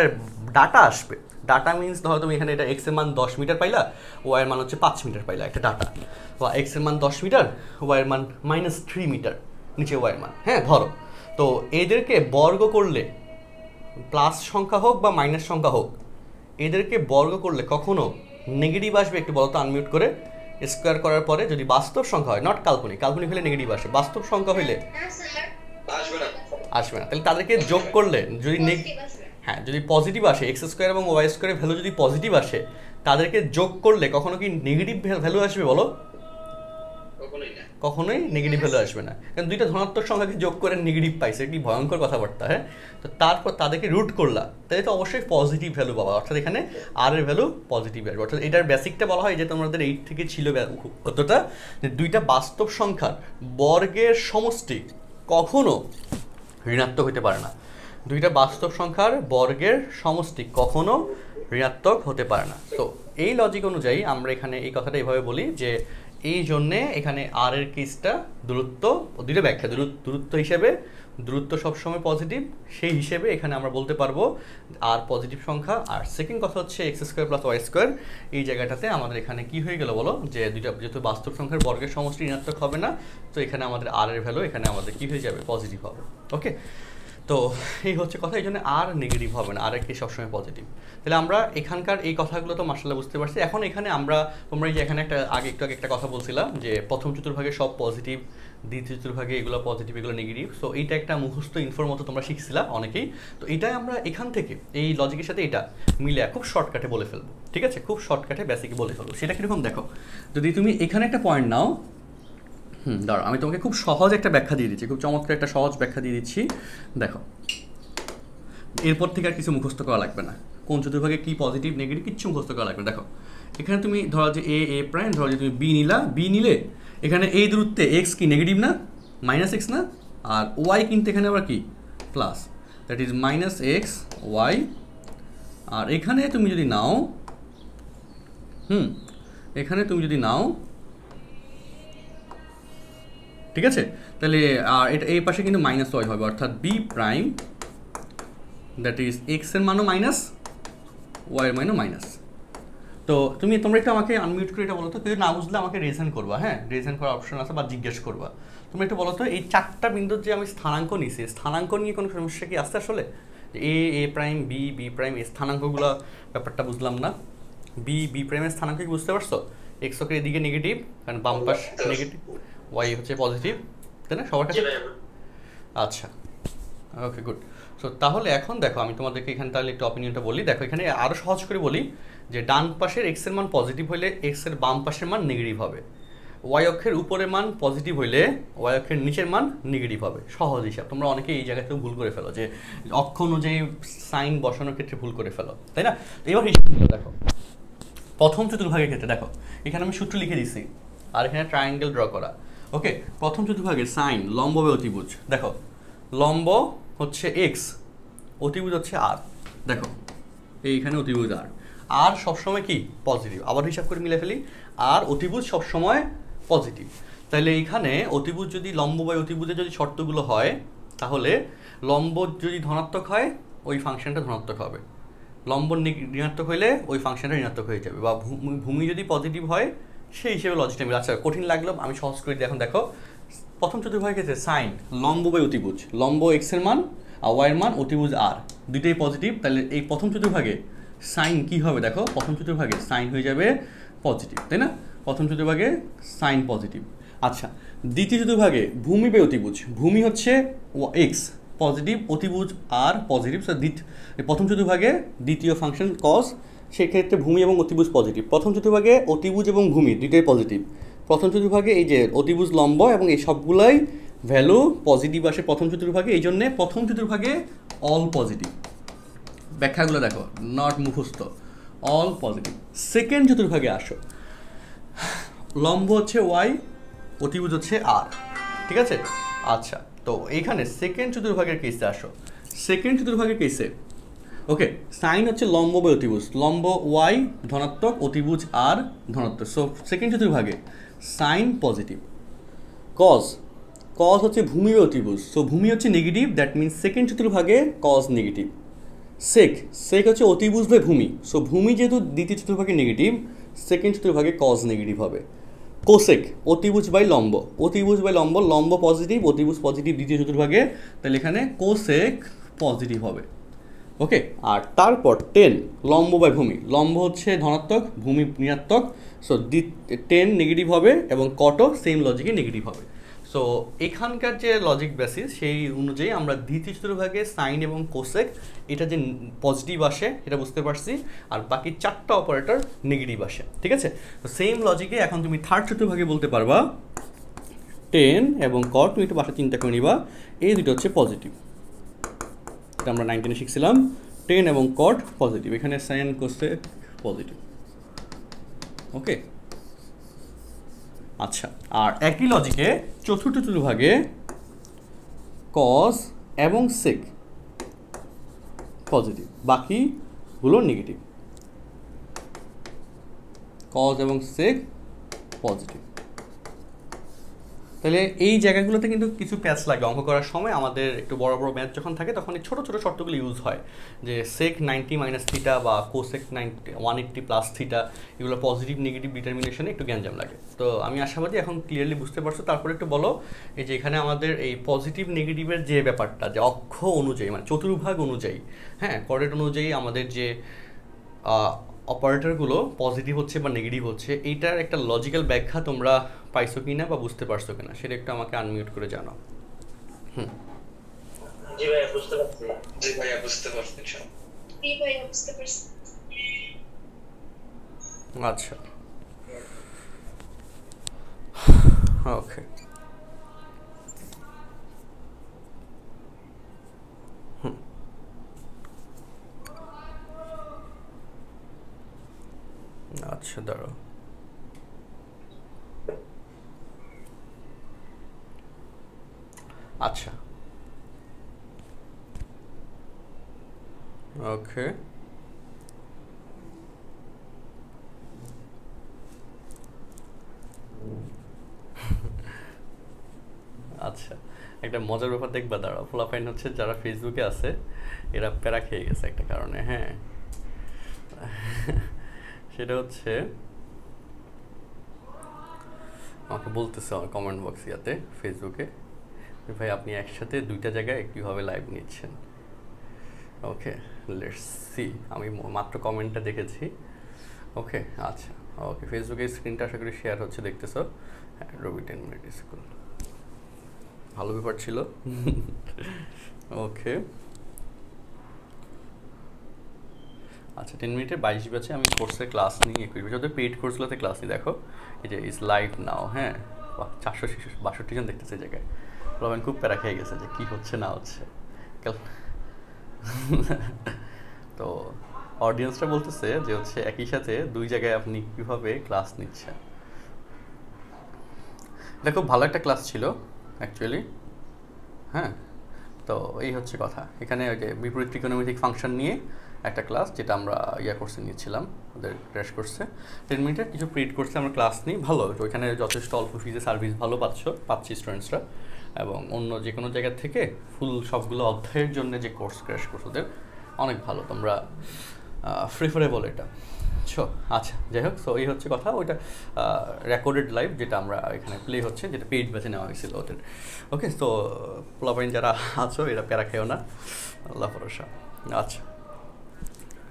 S1: ডাটা আসবে। ডাটা মিনস ধরো তুমি এখানে এটা এক্স এর মান 10 মিটার পাইলা, ওয়াই এর মান হচ্ছে 5 মিটার পাইলা, একটা ডাটা। বা এক্স এর মান 10 মিটার, ওয়াই এর মান -3 মিটার, নিচে ওয়াই এর মান, হ্যাঁ ধরো। তো এদেরকে বর্গ করলে, প্লাস সংখ্যা হোক বা মাইনাস সংখ্যা হোক, এদেরকে বর্গ করলে কখনো নেগেটিভ আসবে? একটু বলো তো আনমিউট করে। স্কোয়ার করার পরে যদি বাস্তব সংখ্যা হয়, নট কাল্পনিক, কাল্পনিক হলে নেগেটিভ আসে, বাস্তব সংখ্যা হইলে আসবে না। তাহলে তাদেরকে যোগ করলে যদি হ্যাঁ যদি পজিটিভ আসে, এক্স স্কোয়ার এবং ওয়াই স্কোয়ারের ভ্যালু যদি পজিটিভ আসে, তাদেরকে যোগ করলে কখনো কি নেগেটিভ ভ্যালু আসবে বলো? কখনোই নেগেটিভ ভ্যালু আসবে না, কারণ দুইটা ধনাত্মক সংখ্যাকে যোগ করে নেগেটিভ পাইছে, কি ভয়ঙ্কর কথাবার্তা। হ্যাঁ, তো তারপর তাদেরকে রুট করলা, তাহলে তো অবশ্যই পজিটিভ ভ্যালু পাবা, অর্থাৎ এখানে আর এর ভ্যালু পজিটিভ আসবে। অর্থাৎ এটার বেসিকটা বলা হয় যে তোমাদের 8 থেকে ছিল কতটা, যে দুইটা বাস্তব সংখ্যার বর্গের সমষ্টি কখনো ঋণাত্মক হতে পারে না। দুইটা বাস্তব সংখ্যার বর্গের সমষ্টি কখনো ঋণাত্মক হতে পারে না। তো এই লজিক অনুযায়ী আমরা এখানে এই কথাটা এইভাবে বলি যে এই জন্যে এখানে আর এর কেসটা দূরত্ব, দুইটা ব্যাখ্যা, দূরত্ব হিসেবে দূরত্ব সবসময় পজিটিভ, সেই হিসেবে এখানে আমরা বলতে পারবো আর পজিটিভ সংখ্যা। আর সেকেন্ড কথা হচ্ছে X square plus Y square, এই জায়গাটাতে আমাদের এখানে কি হয়ে গেল বলো, যে দুইটা যেহেতু বাস্তব সংখ্যার বর্গের সমষ্টি ঋণাত্মক হবে না, তো এখানে আমাদের আর এর ভ্যালু এখানে আমাদের কি হয়ে যাবে? পজিটিভ হবে। ওকে, তো এই হচ্ছে কথা, এই জন্য আর নেগেটিভ হবে না, আর কি সবসময় পজিটিভ। তাহলে আমরা এখানকার এই কথাগুলো তো মাশাআল্লাহ বুঝতে পারছি। এখন এখানে আমরা, তোমরা এই যে এখানে একটা আগে একটু একটা কথা বলছিলাম যে প্রথম চতুর্ভাগে সব পজিটিভ, দ্বিতীয় চতুর্ভাগে এগুলো পজিটিভ এগুলো নেগেটিভ। সো এইটা একটা মুখস্থ ইনফোর মতো তোমরা শিখছিলা অনেকেই। তো এটাই আমরা এখান থেকে এই লজিকের সাথে এটা মিলে খুব শর্টকাটে বলে ফেলবো, ঠিক আছে? খুব শর্টকাটে বেসিক বলে ফেলবো। সেটা কীরকম দেখো, যদি তুমি এখানে একটা পয়েন্ট নাও, দাঁড়াও আমি তোমাকে খুব সহজ একটা ব্যাখ্যা দিয়ে দিচ্ছি, খুব চমৎকার একটা সহজ ব্যাখ্যা দিয়ে দিচ্ছি। দেখো, এরপর থেকে আর কিছু মুখস্থ করা লাগবে না, কোন চতুর্ভাগে কি পজিটিভ নেগেটিভ কিচ্ছু মুখস্থ করা লাগবে না। দেখো এখানে তুমি ধরো যে এ প্রাইম, ধরো যে তুমি বি নিলা, বি নিলে এখানে এই দূরত্বে এক্স কি নেগেটিভ না, -x না, আর ওয়াই কিন্তু এখানে আবার কি plus, that is -x Y. আর এখানে তুমি যদি নাও, এখানে তুমি যদি নাও, ঠিক আছে, তাহলে আর এটা এই পাশে কিন্তু -y হবে, অর্থাৎ B prime that is X এর মানও মাইনাস, ওয়াই এর মানও মাইনাস। তো তোমরা একটু আমাকে আনমিউট করে এটা বলো তো, কেউ না বুঝলে আমাকে রেজেন করবা, হ্যাঁ রেজেন করার অপশন আছে বা জিজ্ঞেস করবা। তোমরা একটু বলো তো এই চারটা বিন্দুর যে আমি স্থানাঙ্ক নিছি, স্থানাঙ্ক নিয়ে কোনো সমস্যা কি আসছে আসলে? এ প্রাইম বি প্রাইম, এই স্থানাঙ্কগুলো ব্যাপারটা বুঝলাম না। বি প্রাইমের স্থানাঙ্ক কি বুঝতে পারছো? এক্স অক্ষের এদিকে নেগেটিভ, কারণ বাম পাশ নেগেটিভ, ওয়াই হচ্ছে পজিটিভ, তাই না সবার কাছে? আচ্ছা, ওকে গুড। সো তাহলে এখন দেখো আমি তোমাদেরকে এখানে তাহলে একটু অপিনিয়নটা বলি। দেখো এখানে আরও সহজ করে বলি যে ডান পাশের এক্স এর মান পজিটিভ হইলে এক্স এর বাম পাশের মান নেগেটিভ হবে, ওয়াই অক্ষের উপরের মান পজিটিভ হইলে ওয়াই অক্ষের নিচের মান নেগেটিভ হবে। সহজ হিসাব, তোমরা অনেকে এই জায়গাতেও ভুল করে ফেলো, যে অক্ষ অনুযায়ী সাইন বসানোর ক্ষেত্রে ভুল করে ফেলো, তাই না? এবার হিসাবগুলো দেখো, প্রথম চতুর্ভাগের ক্ষেত্রে দেখো এখানে আমি সূত্র লিখে দিছি আর এখানে ট্রায়াঙ্গেল ড্র করা। ওকে, প্রথম চতুর্ভাগের সাইন লম্ব বা অতিভুজ, দেখো লম্ব হচ্ছে এক্স, অতিভুজ হচ্ছে আর, দেখো এইখানে অতিভুজ আর, আর সবসময় কি পজিটিভ, আবার হিসাব করে মিলে ফেলি, আর অতিভুজ সবসময় পজিটিভ। তাহলে এইখানে অতিভুজ যদি লম্ব বা অতিভুজের যদি শর্তগুলো হয়, তাহলে লম্ব যদি ধনাত্মক হয় ওই ফাংশনটা ধনাত্মক হবে, লম্ব ঋণাত্মক হইলে ওই ফাংশনটা ঋণাত্মক হয়ে যাবে, বা ভূমি যদি পজিটিভ হয় সেই হিসেবে লজিকটা মিলে। আচ্ছা কঠিন লাগলো, আমি সহজ করে দিই। এখন দেখো প্রথম চতুর্ভাগের ক্ষেত্রে সাইন লম্ব বাই অতিভুজ, লম্ব এক্স এর মান আর ওয়াই এর মান, অতিভুজ আর, দুইটাই পজিটিভ। তাহলে এই প্রথম চতুর্ভাগে সাইন কি হবে, দেখো প্রথম চতুর্ভাগে সাইন হয়ে যাবে পজিটিভ, তাই না? প্রথম চতুর্ভাগে সাইন পজিটিভ। আচ্ছা দ্বিতীয় চতুর্ভাগে ভূমি বাই অতিভুজ, ভূমি হচ্ছে এক্স পজিটিভ, অতিভুজ আর পজিটিভ। প্রথম চতুর্ভাগে দ্বিতীয় ফাংশন কজ, সেক্ষেত্রে ভূমি এবং অতিভুজ পজিটিভ। প্রথম চতুর্ভাগে অতিভুজ এবং ভূমি দুইটাই পজিটিভ। প্রথম চতুর্ভাগে এই যে অতিভুজ লম্ব এবং এই সবগুলাই ভ্যালু পজিটিভ আসে প্রথম চতুর্ভাগে, এই জন্যে প্রথম চতুর্ভাগে অল পজিটিভ। ব্যাখ্যাগুলো দেখো, নট মুখস্থ, অল পজিটিভ। সেকেন্ড চতুর্ভাগে আসো, লম্ব হচ্ছে ওয়াই, অতিভুজ হচ্ছে আর, ঠিক আছে? আচ্ছা তো এইখানে সেকেন্ড চতুর্ভাগের কেসে আসো, সেকেন্ড চতুর্ভাগের কেসে ওকে সাইন হচ্ছে লম্ব বা অতিভুজ, লম্ব ওয়াই ধনাত্মক, অতিভুজ আর ধনাত্মক। সো সেকেন্ড চতুর্ভাগে সাইন পজিটিভ। কজ, কজ হচ্ছে ভূমি বা অতিভুজ, সো ভূমি হচ্ছে নেগেটিভ, দ্যাট মিনস সেকেন্ড চতুর্ভাগে কজ নেগেটিভ। সেক, সেক হচ্ছে অতিভুজ বাই ভূমি, সো ভূমি যেহেতু দ্বিতীয় চতুর্ভাগে নেগেটিভ, সেকেন্ড চতুর্ভাগে কজ নেগেটিভ হবে। কোসেক, অতিভুজ বাই লম্ব, অতিভুজ বাই লম্ব, লম্ব পজিটিভ, অতিভুজ পজিটিভ দ্বিতীয় চতুর্ভাগে, তাহলে এখানে কোসেক পজিটিভ হবে। ওকে, আর তারপর টেন লম্ব বাই ভূমি, লম্ব হচ্ছে ধনাত্মক, ভূমি ঋণাত্মক, সো টেন নেগেটিভ হবে এবং কটও সেম লজিকে নেগেটিভ হবে। সো এখানকার যে লজিক বেসিস সেই অনুযায়ী আমরা দ্বিতীয় চতুর্ভাগে সাইন এবং কোসেক এটা যে পজিটিভ আসে এটা বুঝতে পারছি, আর বাকি চারটা অপারেটর নেগেটিভ আসে, ঠিক আছে? তো সেম লজিকে এখন তুমি থার্ড চতুর্ভাগে বলতে পারবা টেন এবং কট, তুমি একটু বাসা চিন্তা করে নিবা, এই দুটো হচ্ছে পজিটিভ, এটা আমরা 19-এ শিখছিলাম, টেন এবং কট পজিটিভ, এখানে সাইন কোসেক পজিটিভ। ওকে আচ্ছা, আর একই লজিকে চতুর্থ চতুর্ভাগে কজ এবং সেক পজিটিভ, বাকিগুলো নেগেটিভ, কজ এবং সেক পজিটিভ। তাহলে এই জায়গাগুলোতে কিন্তু কিছু প্যাচ লাগে অঙ্ক করার সময়, আমাদের একটু বড় বড় ম্যাথ যখন থাকে তখন এই ছোটো ছোটো শর্তগুলো ইউজ হয়, যে সেক 90 মাইনাস থিটা বা কোসেক 180 প্লাস থিটা, এগুলো পজিটিভ নেগেটিভ ডিটারমিনেশনে একটু গ্যাঞ্জাম লাগে। তো আমি আশাবাদী এখন ক্লিয়ারলি বুঝতে পারছো। তারপরে একটু বলো, এই যে এখানে আমাদের এই পজিটিভ নেগেটিভের যে ব্যাপারটা, যে অক্ষ অনুযায়ী মানে চতুর্ভাগ অনুযায়ী, হ্যাঁ কোঅর্ডিনেট অনুযায়ী আমাদের যে অপারেটরগুলো পজিটিভ হচ্ছে বা নেগেটিভ হচ্ছে, এইটার একটা লজিক্যাল ব্যাখ্যা তোমরা পাইছো কিনা বা বুঝতে পারছো কিনা সেটা একটু আমাকে আনমিউট করে জানাও।
S4: জি ভাইয়া বুঝতে পারছি।
S2: জি ভাইয়া বুঝতে পারছি।
S3: জি ভাইয়া বুঝতে পারছি।
S1: আচ্ছা ওকে, আচ্ছা দাঁড়াও, আচ্ছা ওকে আচ্ছা একটা মজার ব্যাপার দেখবা, দাঁড়াও, ফোলাফাইন হচ্ছে যারা ফেসবুকে আছে এরা প্যারা খেয়ে গেছে একটা কারণে, হ্যাঁ সেটা হচ্ছে আমাকে বলতেছে আমার কমেন্ট বক্স ইয়াতে ফেসবুকে, ভাই আপনি একসাথে দুইটা জায়গায় কীভাবে লাইভ নিচ্ছেন। ওকে লেটস সি, আমি মাত্র কমেন্টটা দেখেছি। ওকে আচ্ছা ওকে, ফেসবুকে স্ক্রিনটা আশা করি শেয়ার হচ্ছে, দেখতেছো? হ্যাঁ রবি 10 মিনিট স্কুল, ভালো ব্যাপার ছিল। ওকে আচ্ছা 10 মিনিটের 22 ব্যাচে আমি কোর্সের ক্লাস নিই, 21 ব্যাচে ওদের পেইড কোর্সগুলোতে ক্লাস নিই। দেখো এই যে ইজ লাইভ নাও, হ্যাঁ 462 জন দেখতেছে এই জায়গায়, রবেন খুব প্যারা খেয়ে গেছে যে কী হচ্ছে না হচ্ছে। তো অডিয়েন্সটা বলতেছে যে হচ্ছে একই সাথে দুই জায়গায় আপনি কীভাবে ক্লাস নিচ্ছেন। এটা খুব ভালো একটা ক্লাস ছিল অ্যাকচুয়ালি। হ্যাঁ, তো এই হচ্ছে কথা। এখানে ওই যে বিপরীত ত্রিকোণমিতিক ফাংশন নিয়ে একটা ক্লাস, যেটা আমরা কোর্সে নিয়েছিলাম, ওদের ক্র্যাশ করছে 10 মিনিটের কিছু প্রিন্ট করছে, আমরা ক্লাস নিই। ভালো, ওইখানে যথেষ্ট অল্প ফিজে সার্ভিস ভালো পাচ্ছি স্টুডেন্টসরা। এবং অন্য যে কোনো জায়গা থেকে ফুল সবগুলো অধ্যায়ের জন্য যে কোর্স ক্র্যাশ কোর্স ওদের অনেক ভালো, তোমরা প্রিফারেবল এটা। আচ্ছা, যাই হোক, সো এই হচ্ছে কথা। ওইটা রেকর্ডেড লাইভ, যেটা আমরা এখানে প্লে হচ্ছে, যেটা পেইড ব্যাচে নেওয়া হয়েছিল ওদের। ওকে, তো প্লাবাইন যারা আছো এরা প্যারা খেও না, আল্লাহ ভরসা। আচ্ছা,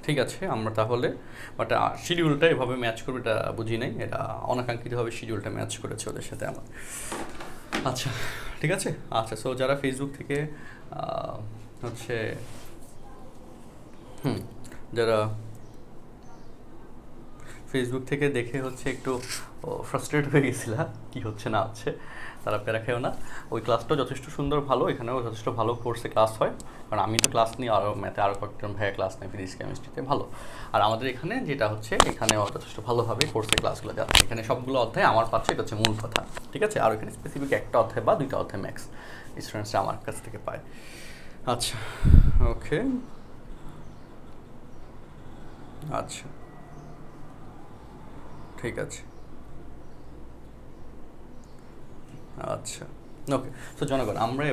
S1: ঠিক আছে, আমরা তাহলে বাট শিডিউলটা এভাবে ম্যাচ করবে এটা বুঝি নাই, এটা অনাকাঙ্ক্ষিতভাবে শিডিউলটা ম্যাচ করেছে ওদের সাথে আমার। আচ্ছা, ঠিক আছে। আচ্ছা, সো যারা ফেসবুক থেকে হচ্ছে যারা ফেসবুক থেকে দেখে হচ্ছে একটু ফ্রাস্ট্রেট হয়ে গেছিলা কি হচ্ছে না হচ্ছে, তারা প্যারা খেও না। ওই ক্লাসটাও যথেষ্ট সুন্দর, ভালো, এখানেও যথেষ্ট ভালো কোর্সে ক্লাস হয়। কারণ আমি তো ক্লাস নিই, আরও ম্যাথে আরও কয়েকজন ভাইয়া ক্লাস নেই ফিজিক্স কেমিস্ট্রিতে, ভালো। আর আমাদের এখানে যেটা হচ্ছে, এখানেও যথেষ্ট ভালোভাবে কোর্সে ক্লাসগুলো যাচ্ছে। এখানে সবগুলো অধ্যায় আমার পাচ্ছে, এটা হচ্ছে মূল কথা, ঠিক আছে। আর এখানে স্পেসিফিক একটা অধ্যায় বা দুইটা অধ্যায় ম্যাক্স স্টুডেন্টসরা আমার কাছ থেকে পায়। আচ্ছা, ওকে, আচ্ছা, ঠিক আছে, আচ্ছা, ওকে। তো জনগণ, আমরা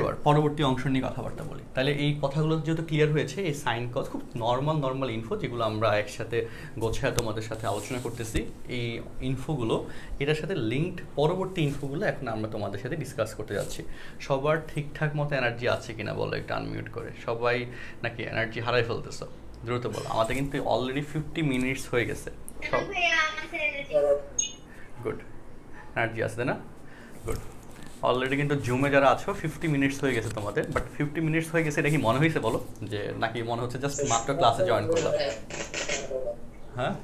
S1: এবার পরবর্তী অংশ নিয়ে কথাবার্তা বলি। তাহলে এই কথাগুলো যেহেতু ক্লিয়ার হয়েছে, এই সাইন কজ খুব নর্মাল ইনফো, যেগুলো আমরা একসাথে গোছায় তোমাদের সাথে আলোচনা করতেছি। এই ইনফোগুলো এটার সাথে লিঙ্কড পরবর্তী ইনফোগুলো এখন আমরা তোমাদের সাথে ডিসকাস করতে যাচ্ছি। সবার ঠিকঠাক মতো এনার্জি আছে কিনা বলো একটু আনমিউট করে। সবাই নাকি এনার্জি হারাই ফেলতেছো? দ্রুত বলো। আমাদের কিন্তু অলরেডি 50 মিনিটস হয়ে গেছে। সব গুড, এনার্জি আছে না? গুড। অলরেডি কিন্তু জুমে যারা আছো 50 মিনিটস হয়ে গেছে তোমাদের। বাট 50 মিনিটস হয়ে গেছে, এটা কি মনে হয়েছে বলো? যে নাকি মনে হচ্ছে জাস্ট মাত্র ক্লাসে জয়েন করলাম? হ্যাঁ,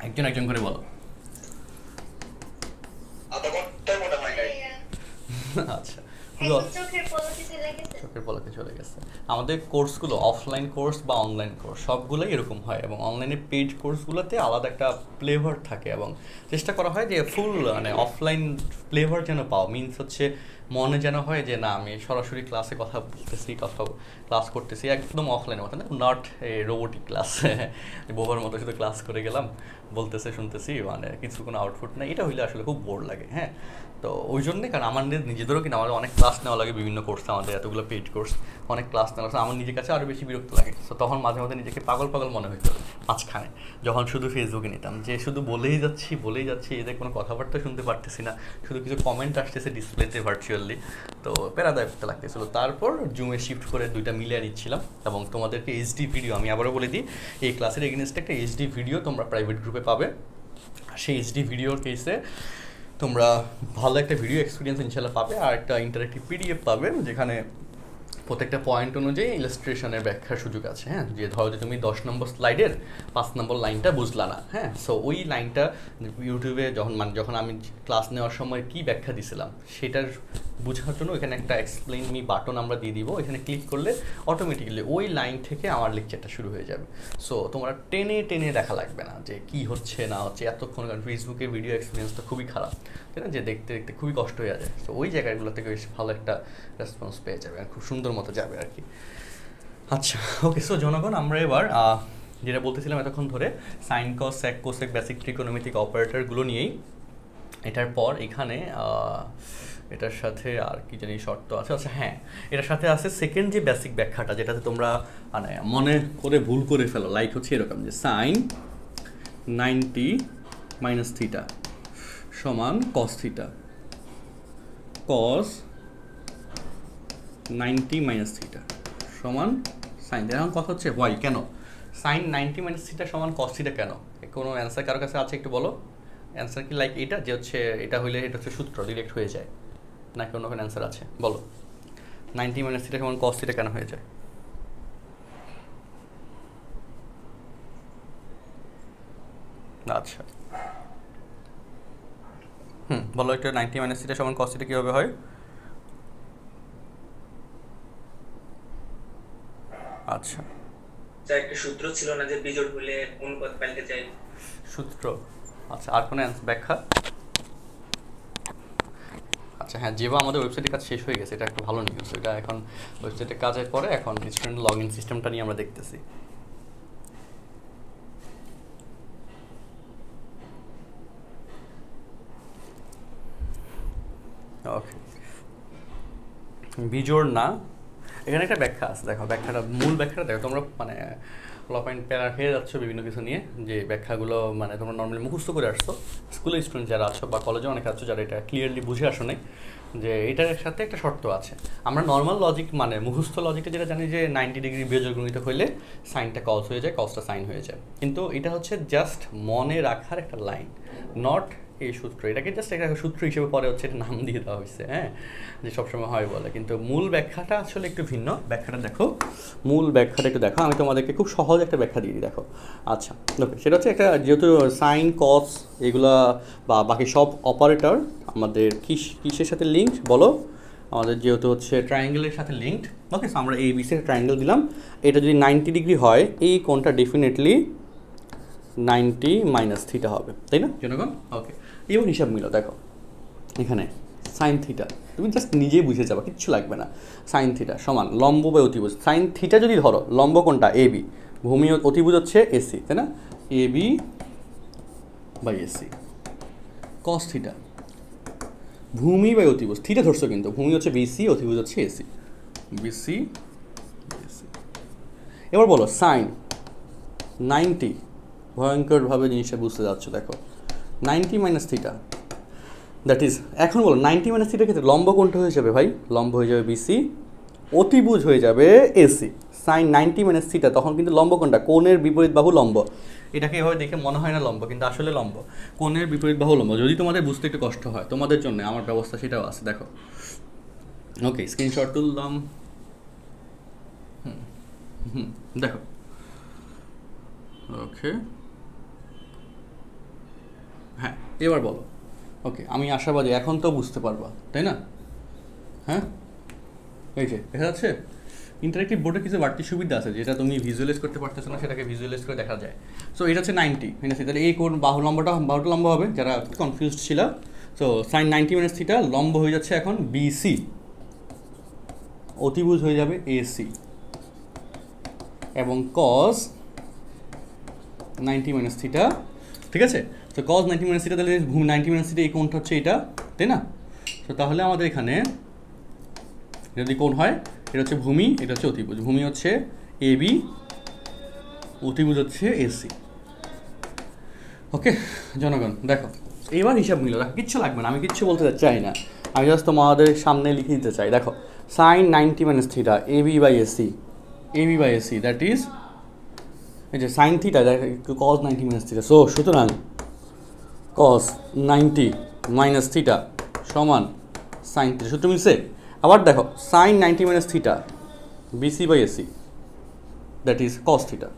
S1: একজন করে বলো। আচ্ছা, চোখের পলকে চলে গেছে। আমাদের কোর্সগুলো অফলাইন কোর্স বা অনলাইন কোর্স সবগুলোই এরকম হয়, এবং অনলাইনে পেইড কোর্সগুলোতে আলাদা একটা ফ্লেভার থাকে, এবং চেষ্টা করা হয় যে ফুল মানে অফলাইন ফ্লেভার যেন পাও। মিনস হচ্ছে মনে যেন হয় যে না, আমি সরাসরি ক্লাসে কথা বলতেছি, ক্লাস করতেছি, একদম অফলাইনের মতো না, নট এ রোবোটিক ক্লাস, বোবার মতো শুধু ক্লাস করে গেলাম, বলতেছে শুনতেছি, মানে কিছু কোনো আউটপুট নেই। এটা হইলে আসলে খুব বোর লাগে। হ্যাঁ, তো ওই জন্যে, কারণ আমাদের নিজেদেরও কিন্তু আমাদের অনেক ক্লাস নেওয়া লাগে বিভিন্ন কোর্সে, আমাদের এতগুলো পেইড কোর্স, অনেক ক্লাস নেওয়া লাগে, আমার নিজের কাছে আরও বেশি বিরক্ত লাগে। তো তখন মাঝে মাঝে নিজেকে পাগল মনে হইতো মাঝখানে, যখন শুধু ফেসবুকে নিতাম, যে শুধু বলেই যাচ্ছি, এদের কোনো কথাবার্তা শুনতে পারতেছি না, শুধু কিছু কমেন্ট আসতেছে ডিসপ্লেতে ভার্চুয়ালি, তো প্যারাদায় করতে লাগতেছিল। তারপর জুমে শিফট করে দুইটা মিলিয়ে নিচ্ছিলাম, এবং তোমাদেরকে এইচডি ভিডিও, আমি আবারও বলে দিই, এই ক্লাসের এগেনস্টে একটা এইচডি ভিডিও তোমরা প্রাইভেট গ্রুপে পাবে। সেই এইচডি ভিডিওর কেসে তোমরা ভালো একটা ভিডিও এক্সপিরিয়েন্স ইনশাল্লাহ পাবে, আর একটা ইন্টারেক্টিভ পিডিএফ পাবে, যেখানে প্রত্যেকটা পয়েন্ট অনুযায়ী ইলাস্ট্রেশনের ব্যাখ্যার সুযোগ আছে। হ্যাঁ, যে ধরো যে তুমি 10 নম্বর স্লাইডের 5 নম্বর লাইনটা বুঝলা না, হ্যাঁ, সো ওই লাইনটা ইউটিউবে যখন আমি ক্লাস নেওয়ার সময় কি ব্যাখ্যা দিছিলাম সেটার বোঝার জন্য এখানে একটা এক্সপ্লেইন মি বাটন আমরা দিয়ে দিব। এখানে ক্লিক করলে অটোমেটিক্যালি ওই লাইন থেকে আমার লেকচারটা শুরু হয়ে যাবে। সো তোমরা টেনে দেখা লাগবে না যে কি হচ্ছে না হচ্ছে এতক্ষণ, কারণ ফেসবুকের ভিডিও এক্সপিরিয়েন্সটা খুবই খারাপ, তাই না, যে দেখতে খুবই কষ্ট হয়ে যায়। তো ওই জায়গাগুলো থেকে বেশ ভালো একটা রেসপন্স পেয়ে যাবে, আর খুব সুন্দর মতো যাবে আর কি। আচ্ছা, ওকে। সো জনগণ, আমরা এবার যেটা বলতেছিলাম এতক্ষণ ধরে, sign cos, sec, cosec, basic trigonometric অপারেটরগুলো নিয়েই। এটার পর এখানে এটার সাথে আর কি জানি শর্ত আছে। আচ্ছা হ্যাঁ, এটার সাথে আছে সেকেন্ড যে বেসিক ব্যাখ্যাটা, যেটাতে তোমরা মানে মনে করে ভুল করে ফেলো, লাইক হচ্ছে এরকম যে সাইন 90 মাইনাস থিটা সমান cos theta, cos 90 minus theta সমান সাইন। এখন কথা হচ্ছে ওয়াই, কেন সাইন 90 মাইনাস থিটা সমান কস থিটা কেন? কোনো অ্যান্সার কারোর কাছে আছে একটু বলো। অ্যান্সার কি লাইক এটা যে হচ্ছে এটা হইলে এটা হচ্ছে সূত্র ডিরেক্ট হয়ে যায়, নাকি অন্য কোনো অ্যান্সার আছে বলো? 90 মাইনাস থিটা সমান কস থিটা কেন হয়ে যায়? আচ্ছা বলো একটা 90 মাইনাস থিটা সমান কস থিটা কীভাবে হয়? আচ্ছা
S2: একটা সূত্র ছিল না যে বিজোড় হলে অনুপাত পাল্টে যায়?
S1: সূত্র আচ্ছা, আর কোনো ব্যাখ্যা? আচ্ছা হ্যাঁ, যেভাবে আমাদের ওয়েবসাইটের কাজ শেষ হয়ে গেছে, এটা একটা ভালো নিউজ। এটা এখন ওয়েবসাইটের কাজের পরে এখন স্টুডেন্ট লগ ইন সিস্টেমটা নিয়ে আমরা দেখতেছি। ওকে, বিজোড় না, এখানে একটা ব্যাখ্যা আছে, দেখো ব্যাখ্যাটা, মূল ব্যাখ্যাটা দেখো। তোমরা মানে পয়েন্ট প্যারা খেয়ে যাচ্ছ বিভিন্ন কিছু নিয়ে, যে ব্যাখ্যাগুলো মানে তোমরা নর্মালি মুখস্থ করে আসছো, স্কুলের স্টুডেন্ট যারা আছো বা কলেজে অনেকে আছো যারা এটা ক্লিয়ারলি বুঝে আসো নাই, যে এটার সাথে একটা শর্ত আছে। আমরা নর্মাল লজিক মানে মুখস্থ লজিকটা যেটা জানি যে 90 ডিগ্রি বীজগণিত হইলে সাইনটা কজ হয়ে যায়, কজটা সাইন হয়ে যায়, কিন্তু এটা হচ্ছে জাস্ট মনে রাখার একটা লাইন, নট এই সূত্র। এটাকে জাস্ট একটা সূত্র হিসেবে পরে হচ্ছে এটা নাম দিয়ে দেওয়া হয়েছে, হ্যাঁ, যে সবসময় হয় বলে, কিন্তু মূল ব্যাখ্যাটা আসলে একটু ভিন্ন। ব্যাখ্যাটা দেখো, মূল ব্যাখ্যাটা একটু দেখো, আমি তোমাদেরকে খুব সহজ একটা ব্যাখ্যা দিয়ে দিই, দেখো। আচ্ছা ওকে, সেটা হচ্ছে একটা, যেহেতু সাইন কস এগুলা বা বাকি সব অপারেটর আমাদের কিসের সাথে লিঙ্কড বলো, আমাদের যেহেতু হচ্ছে ট্রায়াঙ্গেলের সাথে লিঙ্কড। ওকে, সো আমরা এই বিসির ট্রায়াঙ্গেল দিলাম, এটা যদি 90 ডিগ্রি হয় এই কোণটা ডেফিনেটলি 90 মাইনাস থিটা হবে, তাই না জনগণ? ওকে, এবার হিসাব মিলো, দেখো এখানে সাইন থিটা, তুমি জাস্ট নিজেই বুঝে যাবা, কিচ্ছু লাগবে না। সাইন থিটা সমান লম্ব বাই অতিভুজ। সাইন থিটা যদি ধরো, লম্ব কোনটা? এ বি, ভূমি অতিভুজ হচ্ছে এসি, তাই না? A B by AC. Cos theta, ভূমি বাই অতিভুজ, থিটা ধরছো কিন্তু, ভূমি হচ্ছে বিসি, অতিভুজ হচ্ছে এসি, বিসি এসি। এবার বলো সাইন 90, ভয়ঙ্করভাবে জিনিসটা বুঝতে যাচ্ছ, দেখো 90 মাইনাস থিটা, দ্যাট ইজ, এখন বলো 90 মাইনাস থিটার ক্ষেত্রে লম্ব কোনটা হয়ে যাবে ভাই? লম্ব হয়ে যাবে বিসি, অতিভুজ হয়ে যাবে এসি। সাইন 90 মাইনাস থিটা, তখন কিন্তু লম্ব কোনটা? কোণের বিপরীত বাহু লম্ব। এটাকে এভাবে দেখে মনে হয় না লম্ব, কিন্তু আসলে লম্ব, কোণের বিপরীত বাহু লম্ব। যদি তোমাদের বুঝতে একটু কষ্ট হয়, তোমাদের জন্য আমার ব্যবস্থা সেটাও আছে, দেখো। ওকে, স্ক্রিনশট তুললাম, দেখো। ওকে হ্যাঁ, এবার বলো। ওকে, আমি আশাবাদী এখন তো বুঝতে পারবা, তাই না? হ্যাঁ, এই যে দেখা যাচ্ছে ইন্টারেক্টিভ বোর্ডে কিছু বাড়তি সুবিধা আছে, যেটা তুমি ভিজুয়ালাইজ করতে পারতেছো না, সেটাকে ভিজুয়ালাইজ করে দেখা যায়। সো এটা হচ্ছে 90 মাইনাস থিটা, তাহলে এই কোণ বাহু লম্বটা লম্ব হবে, যারা কনফিউজড ছিল। সো সাইন 90 মাইনাস থিটা, লম্ব হয়ে যাচ্ছে এখন বিসি, অতিভুজ হয়ে যাবে এসি, এবং কস 90 মাইনাস থিটা, ঠিক আছে? তো কস 90 মাইনাস থিটা, তাহলে 90 মাইনাস থিটা এই কোণটা হচ্ছে এটা, তাই না? তো তাহলে আমাদের এখানে যদি কোণ হয়, এটা হচ্ছে ভূমি, এটা হচ্ছে অতিভুজ। ভূমি হচ্ছে এ বি, অতিভুজ হচ্ছে এসি। ওকে জনগণ, দেখো এবার হিসাব মিলো, দেখো কিচ্ছু লাগবে না, আমি কিচ্ছু বলতে চাই না, আমি জাস্ট তোমাদের সামনে লিখে দিতে চাই। দেখো sine 90 minus theta, A B by AC, A B by AC, that is এই যে sine theta, cos 90 minus theta. So সুতরাং কস 90 মাইনাস থিটা সমান সাইন থিটা, সূত্র মিলছে? আবার দেখো sine 90 minus theta, BC by AC, that is cos theta.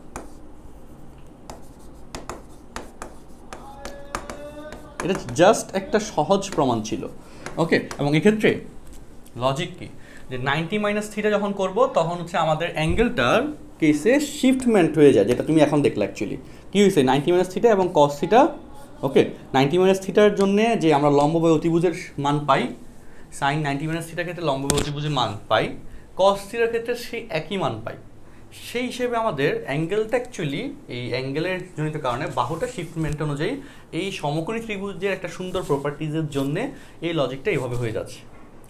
S1: এটা just একটা সহজ প্রমাণ ছিল, ওকে? এবং এক্ষেত্রে লজিক কি, যে 90 মাইনাস থিটা যখন করব তখন হচ্ছে আমাদের অ্যাঙ্গেলটার কেসে শিফটমেন্ট হয়ে যায়, যেটা তুমি এখন দেখলে। অ্যাকচুয়ালি কী হয়েছে, 90 মাইনাস থিটা এবং কস থিটা, ওকে? 90 মাইনাস থিটার জন্য যে আমরা লম্ব বা অতিভুজের মান পাই, সাইন 90 মাইনাস থিটার ক্ষেত্রে লম্ব বা অতিভুজের মান পাই, কস থিটার ক্ষেত্রে সেই একই মান পাই। সেই হিসেবে আমাদের অ্যাঙ্গেলটা অ্যাকচুয়ালি এই অ্যাঙ্গেলের জনিত কারণে বাহুটা শিফটমেন্ট অনুযায়ী এই সমকোণী ত্রিভুজের একটা সুন্দর প্রপার্টিজের জন্য এই লজিকটা এইভাবে হয়ে যাচ্ছে,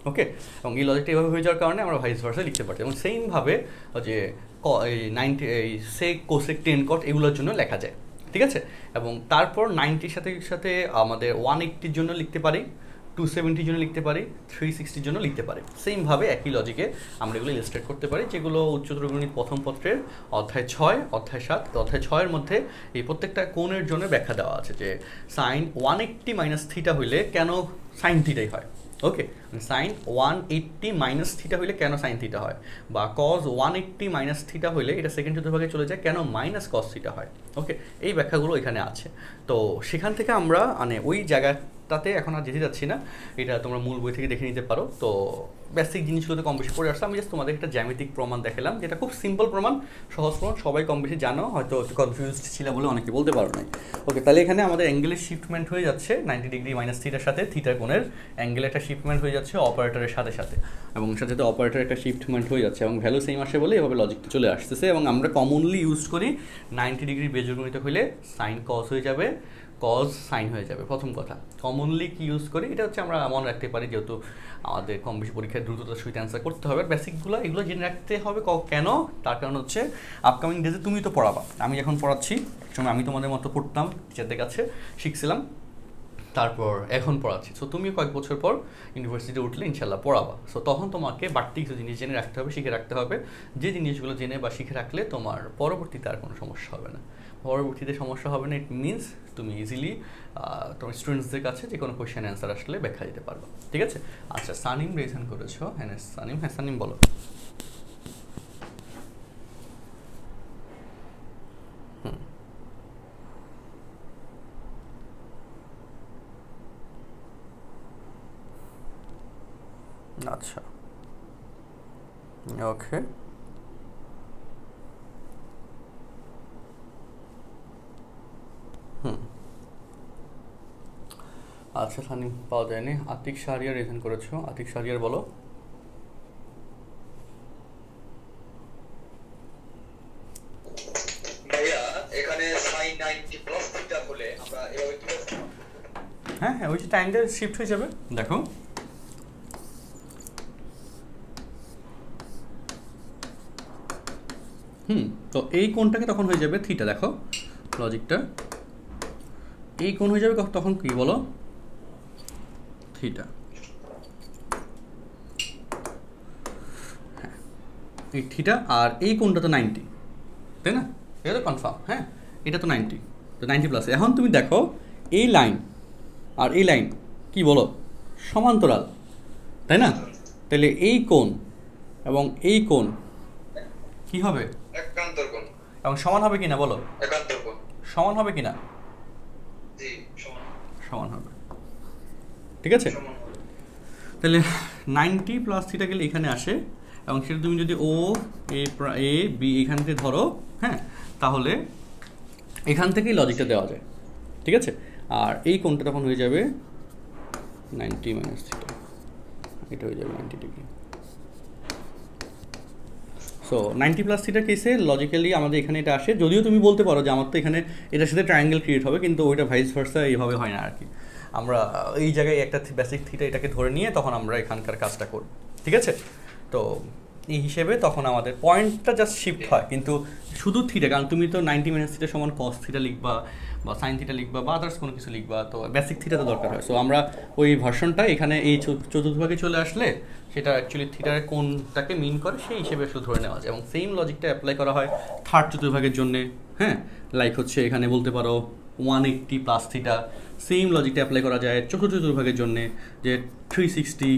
S1: ওকে? এবং এই লজিকটা এইভাবে হয়ে যাওয়ার কারণে আমরা ভাইস ভার্সা লিখতে পারছি, এবং সেইমভাবে যে এই 90 এই সেক কোসেক টেন কট এগুলোর জন্য লেখা যায়, ঠিক আছে? এবং তারপর 90-র সাথে আমাদের 180-র জন্য লিখতে পারি, 270-র জন্য লিখতে পারি, 360-র জন্য লিখতে পারি। সেইমভাবে একই লজিকে আমরা এগুলো ইলাস্ট্রেট করতে পারি, যেগুলো উচ্চতর গণিত প্রথম পত্রের অধ্যায় 6, অধ্যায় 7, অধ্যায় 6-এর মধ্যে এই প্রত্যেকটা কোণের জন্য ব্যাখ্যা দেওয়া আছে, যে সাইন 180 মাইনাস থিটা হইলে কেন সাইন থিটাই হয়, ওকে? সাইন 180 মাইনাস থিটা হইলে কেন সাইন থিটা হয়, বা কজ 180 মাইনাস থিটা হইলে এটা সেকেন্ড চতুর্ভাগে চলে যায় কেন মাইনাস কস থিটা হয়, ওকে? এই ব্যাখ্যাগুলো এখানে আছে। তো সেখান থেকে আমরা মানে ওই জায়গা তাতে এখন আর যেতে যাচ্ছি না, এটা তোমরা মূল বই থেকে দেখে নিতে পারো। তো বেসিক জিনিসগুলোতে কম বেশি পড়ে আসছে, আমি জাস্ট তোমাদের একটা জ্যামিতিক প্রমাণ দেখালাম, যেটা খুব সিম্পল প্রমাণ, সহজ প্রমাণ, সবাই কম বেশি জানো, হয়তো একটু কনফিউজড ছিল বলে অনেকে বলতে পারো নাই। ওকে, তাহলে এখানে আমাদের অ্যাঙ্গেলের শিফটমেন্ট হয়ে যাচ্ছে 90 ডিগ্রি মাইনাস থিটার সাথে, থিটা কোণের অ্যাঙ্গেলের একটা শিফটমেন্ট হয়ে যাচ্ছে অপারেটরের সাথে সাথে, এবং সাথে সাথে অপারেটরের একটা শিফটমেন্ট হয়ে যাচ্ছে, এবং ভ্যালু সেম আসে বলে এভাবে লজিকটা চলে আসতেছে। এবং আমরা কমনলি ইউজ করি 90 ডিগ্রি বীজগণিত হইলে সাইন কস হয়ে যাবে, কজ সাইন হয়ে যাবে। প্রথম কথা, কমনলি কি ইউজ করি এটা হচ্ছে আমরা মনে রাখতে পারি, যেহেতু আমাদের কম বেশি পরীক্ষায় দ্রুততার সহিত অ্যান্সার করতে হবে, বেসিকগুলো এগুলো জেনে রাখতে হবে। কেন? তার কারণ হচ্ছে আপকামিং ডেজে তুমি তো পড়াবা, আমি এখন পড়াচ্ছি, সময় আমি তোমাদের মতো পড়তাম, টিচারদের কাছে শিখছিলাম, তারপর এখন পড়াচ্ছি। সো তুমি কয়েক বছর পর ইউনিভার্সিটিতে উঠলে ইনশাল্লাহ পড়াবা। সো তখন তোমাকে বাড়তি কিছু জিনিস জেনে রাখতে হবে, শিখে রাখতে হবে, যে জিনিসগুলো জেনে বা শিখে রাখলে তোমার পরবর্তীতে আর কোনো সমস্যা হবে না। পরবর্তীতে সমস্যা হবে না, ইট মিনস তুমি ইজিলি তোমার স্টুডেন্টসদের কাছে যে কোনো কোয়েশ্চেন অ্যান্সার আসলে ব্যাখ্যা দিতে পারবে। ঠিক আছে? আচ্ছা, সানিম রেজেন করেছো। হ্যাঁ সানিম, হ্যাঁ সানিম বলো। আচ্ছা, ওকে, আচ্ছা সানিম পাওয়া যায়নি। আতিক শাহরিয়ার রেজেন করেছো, আতিক শাহরিয়ার বলো।
S5: ভাইয়া এখানে sin 90 প্লাস থিটা হলে আমরা এভাবে কি করব?
S1: হ্যাঁ হ্যাঁ, ওই যে ট্রায়াঙ্গেল শিফট হয়ে যাবে, দেখো তো এই কোণটাকে তখন হয়ে যাবে থিটা, দেখো লজিকটা, এই কোণ হয়ে যাবে তখন কি বলো, থিটা। হ্যাঁ, এই থিটা, আর এই কোণটা তো 90, তাই না? এটা তো কনফার্ম। হ্যাঁ, এটা তো 90, তো 90 প্লাস। এখন তুমি দেখো এই লাইন আর এই লাইন কি বলো, সমান্তরাল, তাই না? তাহলে এই কোণ এবং এই কোণ কি হবে,
S5: একান্তর কোণ,
S1: এবং সমান হবে কিনা বলো,
S5: একান্তর কোণ
S1: সমান হবে কিনা?
S5: জি সমান,
S1: সমান হবে। ঠিক আছে,
S5: সমান হবে।
S1: তাহলে 90 প্লাস থিটা গেলে এখানে আসে, এবং সেটা তুমি যদি ও এ বি এখান থেকে ধরো, হ্যাঁ, তাহলে এখান থেকেই লজিকটা দেওয়া যায়। ঠিক আছে, আর এই কোণটা তখন হয়ে যাবে 90 মাইনাস থিটা, এটা হয়ে যাবে 90 ডিগ্রি। সো 90 প্লাস থিটার কেসে লজিক্যালি আমাদের এখানে এটা আসে, যদিও তুমি বলতে পারো যে আমার তো এখানে এটার সাথে ট্রায়াঙ্গেল ক্রিয়েট হবে, কিন্তু ওইটা ভাইস ভার্সা এইভাবে হয় না আর কি। আমরা এই জায়গায় একটা বেসিক থিটা এটাকে ধরে নিয়ে তখন আমরা এখানকার কাজটা করব। ঠিক আছে, তো এই হিসেবে তখন আমাদের পয়েন্টটা জাস্ট শিফট হয়, কিন্তু শুধু থিটা, কারণ তুমি তো 90 মাইনাস থিটা সমান কস থিটা লিখবা বা সাইন থিটা লিখবা বা আদার্স কোনো কিছু লিখবা, তো বেসিক থিটা তো দরকার হয়। সো আমরা ওই ভার্সনটা এখানে এই চতুর্থভাগে চলে আসলে সেটা অ্যাকচুয়ালি থিটার কোনটাকে মিন করে সেই হিসেবে আসলে ধরে নেওয়া যায়, এবং সেম লজিকটা অ্যাপ্লাই করা হয় থার্ড চতুর্ভাগের জন্যে। হ্যাঁ, লাইক হচ্ছে এখানে বলতে পারো 180 প্লাস থিটা, সেম লজিকটা অ্যাপ্লাই করা যায় চতুর্থ চতুর্ভাগের জন্যে, যে 360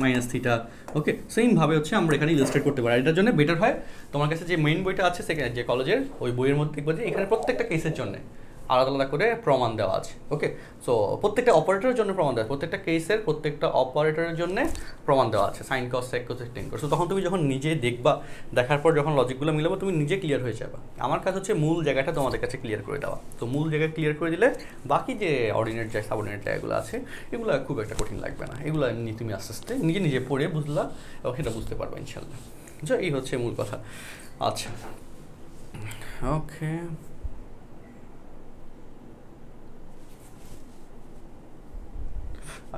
S1: মাইনাস থিটা। ওকে, সেমভাবে হচ্ছে আমরা এখানে ইলাস্ট্রেট করতে পারি। এটার জন্য বেটার হয় তোমার কাছে যে মেইন বইটা আছে সেখানে যে কলেজের, ওই বইয়ের মধ্যে দেখবো যে এখানে প্রত্যেকটা কেসের জন্য আলাদা আলাদা করে প্রমাণ দেওয়া আছে। ওকে, সো প্রত্যেকটা অপারেটরের জন্য প্রমাণ দেওয়া আছে, প্রত্যেকটা কেসের প্রত্যেকটা অপারেটরের জন্য প্রমাণ দেওয়া আছে, সাইন কস সেক কস টেন কস। সো তখন তুমি যখন নিজে দেখবা, দেখার পর যখন লজিকগুলো মিলাবো তুমি নিজে ক্লিয়ার হয়ে যাবে। আমার কাছে হচ্ছে মূল জায়গাটা তোমাদের কাছে ক্লিয়ার করে দেওয়া। তো মূল জায়গা ক্লিয়ার করে দিলে বাকি যে অর্ডিনেট যায় সাবঅর্ডিনেট জায়গাগুলো আছে এগুলো খুব একটা কঠিন লাগবে না, এগুলো এমনি তুমি আস্তে আস্তে নিজে নিজে পড়ে বুঝলা এবং সেটা বুঝতে পারবে ইনশাল্লাহ। বুঝছো, এই হচ্ছে মূল কথা। আচ্ছা, ওকে,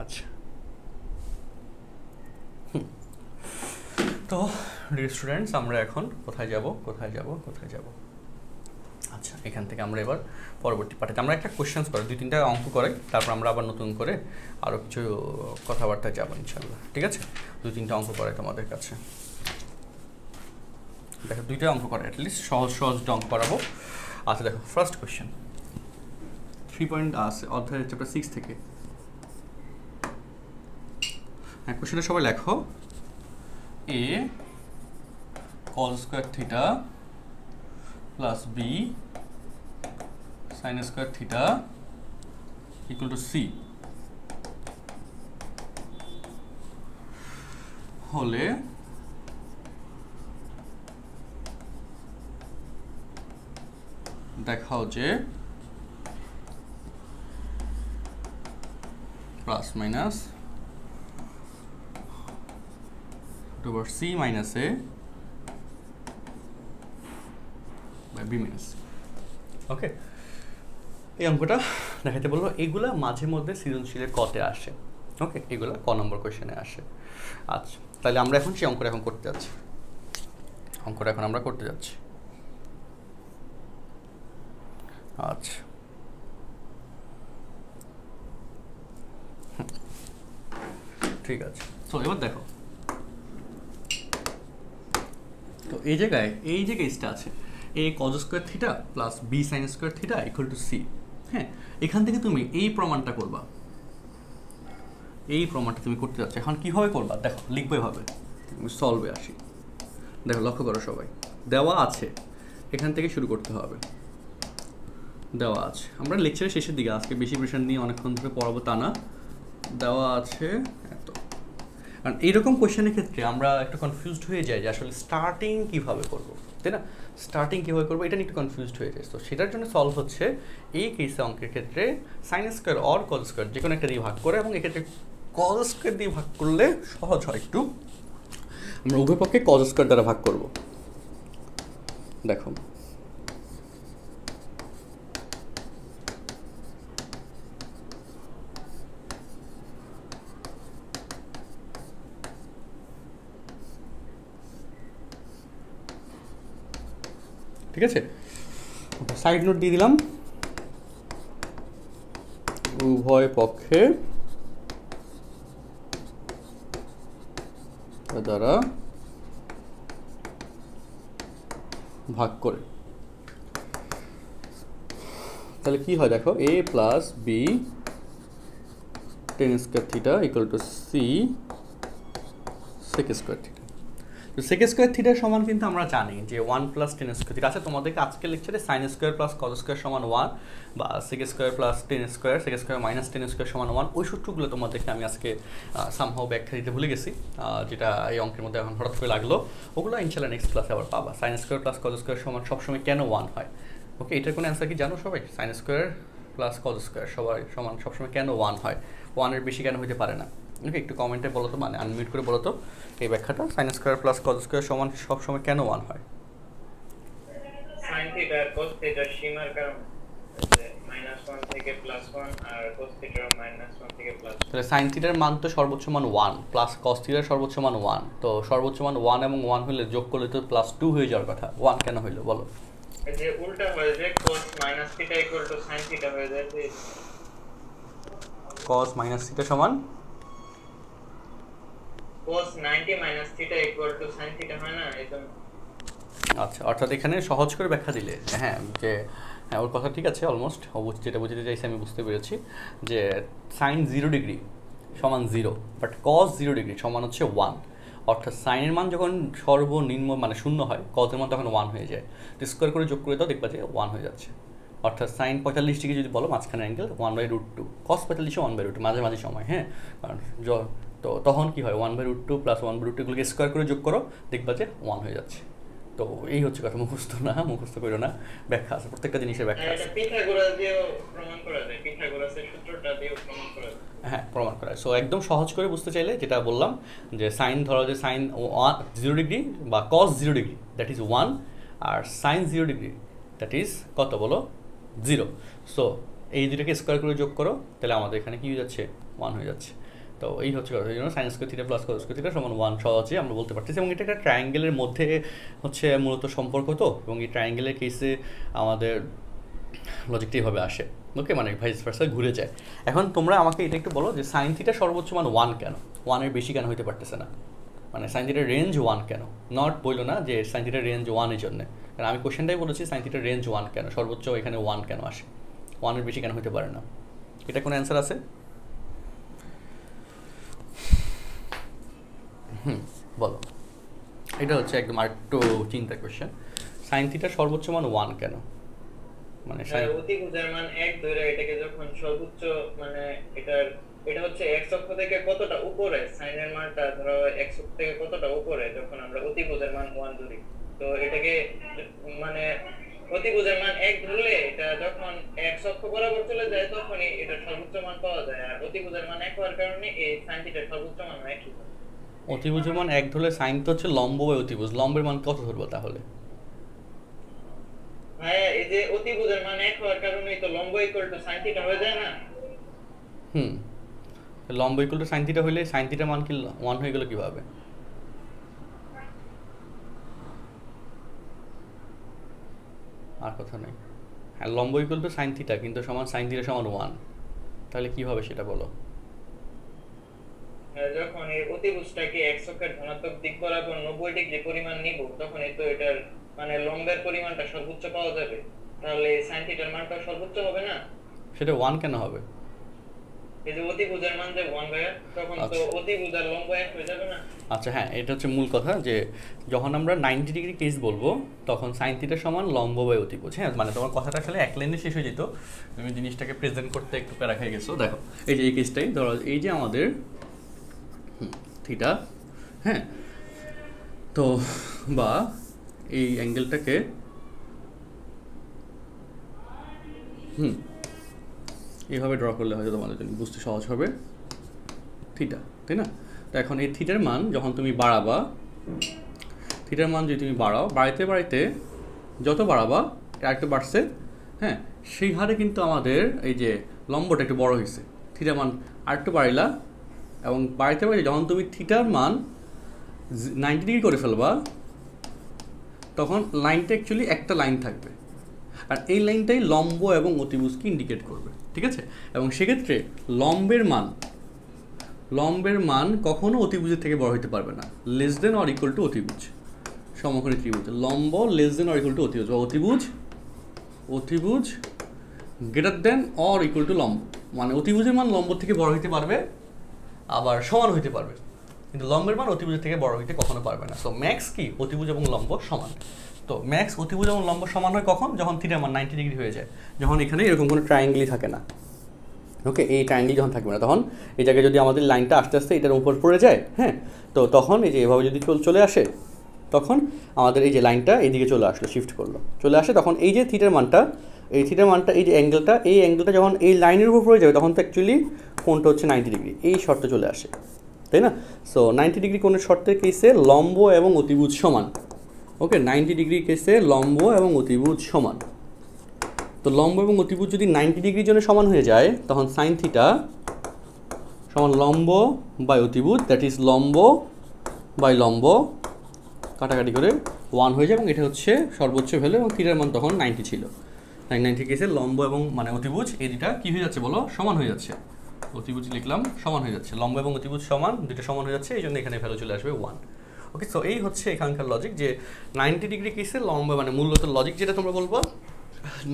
S1: আচ্ছা, তো ডিয়ার স্টুডেন্টস আমরা এখন কোথায় যাব? আচ্ছা, এখান থেকে আমরা এবার পরবর্তী পার্টে আমরা একটা কোশ্চেন্স করে 2-3টা অঙ্ক করে তারপর আমরা আবার নতুন করে আরও কিছু কথাবার্তা যাবো ইনশাল্লাহ। ঠিক আছে, 2-3টা অঙ্ক করে তোমাদের কাছে, দেখো 2টা অঙ্ক করে অ্যাটলিস্ট সহজ অঙ্ক করাবো। আচ্ছা দেখো, ফার্স্ট কোয়েশ্চেন 3 পয়েন্ট আছে অধ্যায় চ্যাপ্টার 6 থেকে। হ্যাঁ, কোশ্চেনটা সবাই লেখো। A cos square theta plus b sin square theta equal to c হলে দেখাও যে plus minus over c minus a by b minus okay এই অঙ্কটা দেখাতে বলবো। এইগুলা মাঝে মধ্যে সৃজনশীলের কতে আসে, ওকে, এগুলা ক নম্বর কোয়েশ্চেনে আসে। আচ্ছা, তাহলে আমরা এখন সেই অঙ্কটা এখন করতে যাচ্ছি। অঙ্কটা এখন আমরা করতে যাচ্ছি। আচ্ছা, ঠিক আছে। তো এবার দেখো, তো এই জায়গায় এই যে কেসটা আছে a cos square theta plus b sin square theta equal two c। হ্যাঁ, এখান থেকে তুমি এই প্রমাণটা করবা, এই প্রমাণটা তুমি করতে যাচ্ছ। এখন কিভাবে করবা দেখো, লিখবে এভাবে, তুমি সলভে আসি। দেখো, লক্ষ্য করো সবাই, দেওয়া আছে, এখান থেকে শুরু করতে হবে। দেওয়া আছে, আমরা লেকচারের শেষের দিকে, আজকে বেশি প্রেশার নিয়ে অনেকক্ষণ ধরে পড়াবো তা না। দেওয়া আছে এত। কারণ এইরকম কোয়েশ্চেনের ক্ষেত্রে আমরা একটু কনফিউজড হয়ে যাই যে আসলে স্টার্টিং কীভাবে করবো, তাই না? স্টার্টিং কীভাবে করবো এটা নিয়ে একটু কনফিউজড হয়ে যায়। তো সেটার জন্য সলভ হচ্ছে এই কেসে অঙ্কের ক্ষেত্রে sine square or cos square যে কোনো একটা দিয়ে ভাগ করে, এবং এক্ষেত্রে কজ স্কোয়ার দিয়ে ভাগ করলে সহজ হয় একটু। আমরা উভয় পক্ষে কজ স্কোয়ার দ্বারা ভাগ করব। দেখো, ঠিক আছে, সাইড নোট দিয়ে দিলাম, উভয় পক্ষে দ্বারা ভাগ করে। তাহলে কি হয় দেখো, a plus B tan square theta equal to c sec square theta. তো সেক স্কোয়ার থিটার সমান কিন্তু আমরা জানি যে 1 প্লাস টেন স্কোয়ার থিটা আছে। তোমাদেরকে আজকের লেকচারে sin square plus cos square সমান 1 বা sec square plus tan square, sec square minus tan square সমান 1, ওই সূত্রগুলো তোমাদেরকে আমি আজকে সামহাও ব্যাখ্যা দিতে ভুলে গেছি, যেটা এই অঙ্কের মধ্যে এখন হঠাৎ করে লাগলো। ওগুলো ইনশাল্লাহ নেক্সট ক্লাসে আবার পাবা। Sign square plus cos square সমান সবসময় কেন 1 হয়? ওকে, এটার কোনো অ্যান্সার কি জানো সবাই? Sign square plus cos square সবাই সমান সবসময় কেন 1 হয়? 1-এর বেশি কেন হইতে পারে না? ওকে, একটু কমেন্টে বলো তো, মানে আনমিউট করে বলো তো এই ব্যাখ্যাটা, sign square plus cos square সমান সবসময় কেন 1 হয়?
S4: sin থিটা আর cos থিটার সীমার কারণে, -1 থেকে +1 আর cos থিটার -1 থেকে +1।
S1: তাহলে sin থিটার মান তো সর্বোচ্চ মান 1 প্লাস cos থিটার সর্বোচ্চ মান 1, তো সর্বোচ্চ মান 1 এবং 1 হলে যোগ করলে তো +2 হয়ে যাওয়ার কথা। 1 কেন হইলো বলো?
S4: এই যে উল্টা হয়ে যায়, cos - theta equal two sin theta হয়ে যায়, যে
S1: cos মাইনাস থিটা সমান
S4: cos 90 - theta equal two sin theta হয় না, এজন্য।
S1: আচ্ছা, অর্থাৎ এখানে সহজ করে ব্যাখ্যা দিলে, হ্যাঁ, যে হ্যাঁ ওর কথা ঠিক আছে, অলমোস্ট যেটা বুঝতে চাইছি আমি বুঝতে পেরেছি, যে সাইন 0 ডিগ্রি সমান 0, বাট cos 0 ডিগ্রি সমান হচ্ছে 1। অর্থাৎ সাইনের মান যখন সর্বনিম্ন মানে 0 হয়, cos এর মান তখন 1 হয়ে যায়। তো স্কোয়ার করে যোগ করে দাও, দেখবা যে 1 হয়ে যাচ্ছে। অর্থাৎ সাইন 45 ডিগ্রি যদি বলো, মাঝখানে অ্যাঙ্গেল 1/√2, cos 45 1/√2 মাঝামাঝি সময়, হ্যাঁ। কারণ তো তখন কি হয়, 1/√2 প্লাস 1/√2 এগুলোকে স্কোয়ার করে যোগ করো, দেখবা যে 1 হয়ে যাচ্ছে। তো এই হচ্ছে কথা, মুখস্থ না, মুখস্থ করো না, ব্যাখ্যা আছে, প্রত্যেকটা জিনিসের ব্যাখ্যা আছে।
S4: এটা পিথাগোরাস দিয়েও প্রমাণ করা যায়, পিথাগোরাসের সূত্রটা দিয়েও প্রমাণ করা যায়।
S1: হ্যাঁ, প্রমাণ করা। সো একদম সহজ করে বুঝতে চাইলে যেটা বললাম, যে সাইন ধরো যে সাইন 0 ডিগ্রি বা cos 0 ডিগ্রি দ্যাট ইজ 1, আর সাইন 0 ডিগ্রি দ্যাট ইজ কত বলো? 0। সো এই দুটোকে স্কোয়ার করে যোগ করো, তাহলে আমাদের এখানে কি হয়ে যাচ্ছে? 1 হয়ে যাচ্ছে। তো এই হচ্ছে কথা, এই জন্য sine square theta plus cos square theta সমান 1 সহজে আমরা বলতে পারতেছি। এবং এটা একটা ট্রায়াঙ্গেলের মধ্যে হচ্ছে মূলত সম্পর্ক, তো এবং এই ট্রায়াঙ্গেলের কেসে আমাদের লজিকটা এইভাবে আসে, ওকে, মানে ভাইস ভার্সা ঘুরে যায়। এখন তোমরা আমাকে এটা একটু বলো যে সাইন থিটা সর্বোচ্চ মান 1 কেন? 1-এর বেশি কেন হইতে পারতেছে না? মানে সাইন থিটার রেঞ্জ 1 কেন? নট বললো না যে সাইন থিটার রেঞ্জ 1-এর জন্য, কারণ আমি কোশ্চেনটাই বলেছি সাইন থিটার রেঞ্জ 1 কেন, সর্বোচ্চ এখানে 1 কেন আসে, 1-এর বেশি কেন হইতে পারে না? এটা কোনো অ্যান্সার আছে? বলো। এটা হচ্ছে একদম আরেকটু চিন্তার কোশ্চেন, সাইন থিটার সর্বোচ্চ মান 1 কেন? মানে
S4: অতিভুজের মান 1 ধরে এটাকে যখন সর্বোচ্চ মানে এটা হচ্ছে x অক্ষ থেকে কতটা উপরে সাইনের মানটা ধরো x অক্ষ থেকে কতটা উপরে যখন আমরা অতিভুজের মান 1 ধরি, তো এটাকে মানে অতিভুজের মান 1 ধরলে এটা যখন x অক্ষ বরাবর চলে যায় তখনই এটা সর্বোচ্চ মান পাওয়া যায়, আর অতিভুজের মান 1 হওয়ার কারণে এই sin থিটার সর্বোচ্চ মান 1 হয়।
S1: অতিভুজের মান 1 ধরলে সাইন তো হচ্ছে লম্ব বাই অতিভুজ, লম্বের মান কত ধরবো তাহলে?
S4: হ্যাঁ, এই যে অতিভুজের মান 1 হওয়ার কারণেই তো লম্ব ইকুয়াল টু sin থিটা হয়ে যায় না?
S1: লম্ব ইকুয়াল টু সাইন থিটা হইলে সাইন থিটার মান কি 1 হয়ে গেল কিভাবে? আর কথা নাই। হ্যাঁ, লম্ব ইকুয়াল টু সাইন থিটা কিন্তু সমান সাইন থিটা সমান 1, তাহলে কি হবে সেটা বলো?
S4: যখন এই অতিভুজটাকে x অক্ষের ধনাত্মক দিক বরাবর 90 ডিগ্রি পরিমাণ নিব তখন এই তো এটার মানে লম্বের পরিমাণটা সর্বোচ্চ পাওয়া যাবে, তাহলে sin থিটার মানটা সর্বোচ্চ হবে না?
S1: সেটা 1 কেন হবে?
S4: এই যে অতিভুজের মান যে 1 ভাইয়া, তখন তো অতিভুজ আর লম্ব এক হয়ে যাবে না?
S1: আচ্ছা হ্যাঁ, এটা হচ্ছে মূল কথা যে যখন আমরা 90 ডিগ্রি কেস বলবো তখন সাইন থিটা সমান লম্ব বাই অতিভুজ। হ্যাঁ, মানে তোমার কথাটা আসলে এক লাইনে শেষ হয়ে যেত, তুমি জিনিসটাকে প্রেজেন্ট করতে একটু প্যারা খেয়ে গেছো। দেখো এই যে এই কেসটাই ধরো, এই যে আমাদের থিটা, হ্যাঁ, তো বা এই অ্যাঙ্গেলটাকে এইভাবে ড্র করলে হয়তো তোমাদের জন্য বুঝতে সহজ হবে, থিটা, তাই না? তো এখন এই থিটার মান যখন তুমি বাড়াবা, থিটার মান যদি তুমি বাড়াও, বাড়াইতে বাড়াইতে যত বাড়াবা আরেকটু বাড়ছে, হ্যাঁ, সেই হারে কিন্তু আমাদের এই যে লম্বটা একটু বড় হয়েছে, থিটার মান আরেকটু বাড়িলা, এবং বাড়াইতে বাড়িতে যখন তুমি থিটার মান 90 ডিগ্রি করে ফেলবা তখন লাইনটা অ্যাকচুয়ালি একটা লাইন থাকবে, আর এই লাইনটাই লম্ব এবং অতিভুজকে ইন্ডিকেট করবে, ঠিক আছে? এবং সেক্ষেত্রে লম্বের মান কখনো অতিভুজের থেকে বড় হতে পারবে না, less than or equal to অতিভুজ, সমকোণী ত্রিভুজ লম্ব less than or equal to অতিভুজ, বা অতিভুজ greater than or equal to লম্ব, মানে অতিভুজের মান লম্ব থেকে বড় হতে পারবে আবার সমান হতে পারবে, কিন্তু লম্বের মান অতিভুজের থেকে বড় হইতে কখনো পারবে না। সো ম্যাক্স কি? অতিভুজ এবং লম্ব সমান। তো ম্যাক্স অতিভুজ এবং লম্ব সমান হয় কখন? যখন থিটার মান 90 ডিগ্রি হয়ে যায়, যখন এখানে এরকম কোনো ট্রায়াঙ্গেলই থাকে না। ওকে, এই ট্রায়াঙ্গেল যখন থাকবে না তখন এই জায়গায় যদি আমাদের লাইনটা আস্তে আস্তে এটার উপর পড়ে যায়, হ্যাঁ, তো তখন এই যে এভাবে যদি চলে আসে তখন আমাদের এই যে লাইনটা এইদিকে চলে আসলো, শিফট করলো, চলে আসে, তখন এই যে থিটার মানটা এই যে অ্যাঙ্গেলটা যখন এই লাইনের উপর পড়ে যাবে তখন তো অ্যাকচুয়ালি কোণটা হচ্ছে 90 ডিগ্রি, এই শর্তে চলে আসে, তাই না? সো 90 ডিগ্রি কোণের শর্তের কেসে লম্ব এবং অতিভুজ সমান। ওকে, 90 ডিগ্রি কেসে লম্ব এবং অতিভুজ সমান। তো লম্ব এবং অতিভুজ যদি 90 ডিগ্রির জন্য সমান হয়ে যায় তখন সাইন থিটা সমান লম্ব বাই অতিভুজ, দ্যাট ইজ লম্ব বাই লম্ব কাটাকাটি করে 1 হয়ে যায়, এবং এটা হচ্ছে সর্বোচ্চ ভ্যালু, এবং থিটার মান তখন 90 ছিল। 90 কেসে লম্ব এবং মানে অতিভুজ এই দুটা কী হয়ে যাচ্ছে বলো? সমান হয়ে যাচ্ছে। অতিভুজ লিখলাম, সমান হয়ে যাচ্ছে, লম্ব এবং অতিভুজ সমান, দুটো সমান হয়ে যাচ্ছে, এই জন্য এখানে ভ্যালু চলে আসবে 1। ওকে, সো এই হচ্ছে এখানকার লজিক যে 90 ডিগ্রি কেসে লম্ব, মানে মূলত লজিক যেটা তোমরা বলবো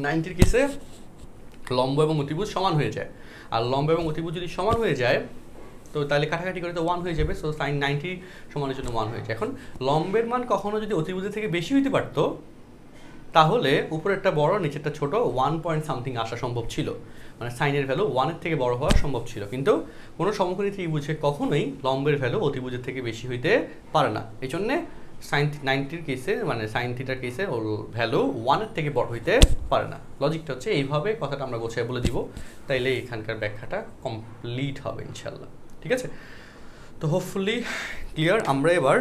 S1: 90 কেসে লম্ব এবং অতিভুজ সমান হয়ে যায়, আর লম্ব এবং অতিভুজ যদি সমান হয়ে যায় তো তাহলে কাটাকাটি করে তো 1 হয়ে যাবে, সো সাইন 90 সমানের জন্য 1 হয়ে যায়। এখন লম্বের মান কখনো যদি অতিভুজের থেকে বেশি হইতে পারতো তাহলে উপরেরটা বড় নিচেরটা ছোট 1 পয়েন্ট সামথিং আসা সম্ভব ছিল, মানে সাইনের ভ্যালু 1-এর থেকে বড় হওয়া সম্ভব ছিল, কিন্তু কোনো সমকোণী ত্রিভুজে কখনোই লম্বের ভ্যালু অতিভুজের থেকে বেশি হইতে পারে না। এই জন্যে সাইন 90-র কেসে মানে সাইন থিটার কেসে ওর ভ্যালু 1-এর থেকে বড় হইতে পারে না। লজিকটা হচ্ছে এইভাবে, কথাটা আমরা গোছায় বলে দিব, তাইলে এখানকার ব্যাখ্যাটা কমপ্লিট হবে ইনশাল্লাহ, ঠিক আছে? তো হোপফুলি ক্লিয়ার। আমরা এবার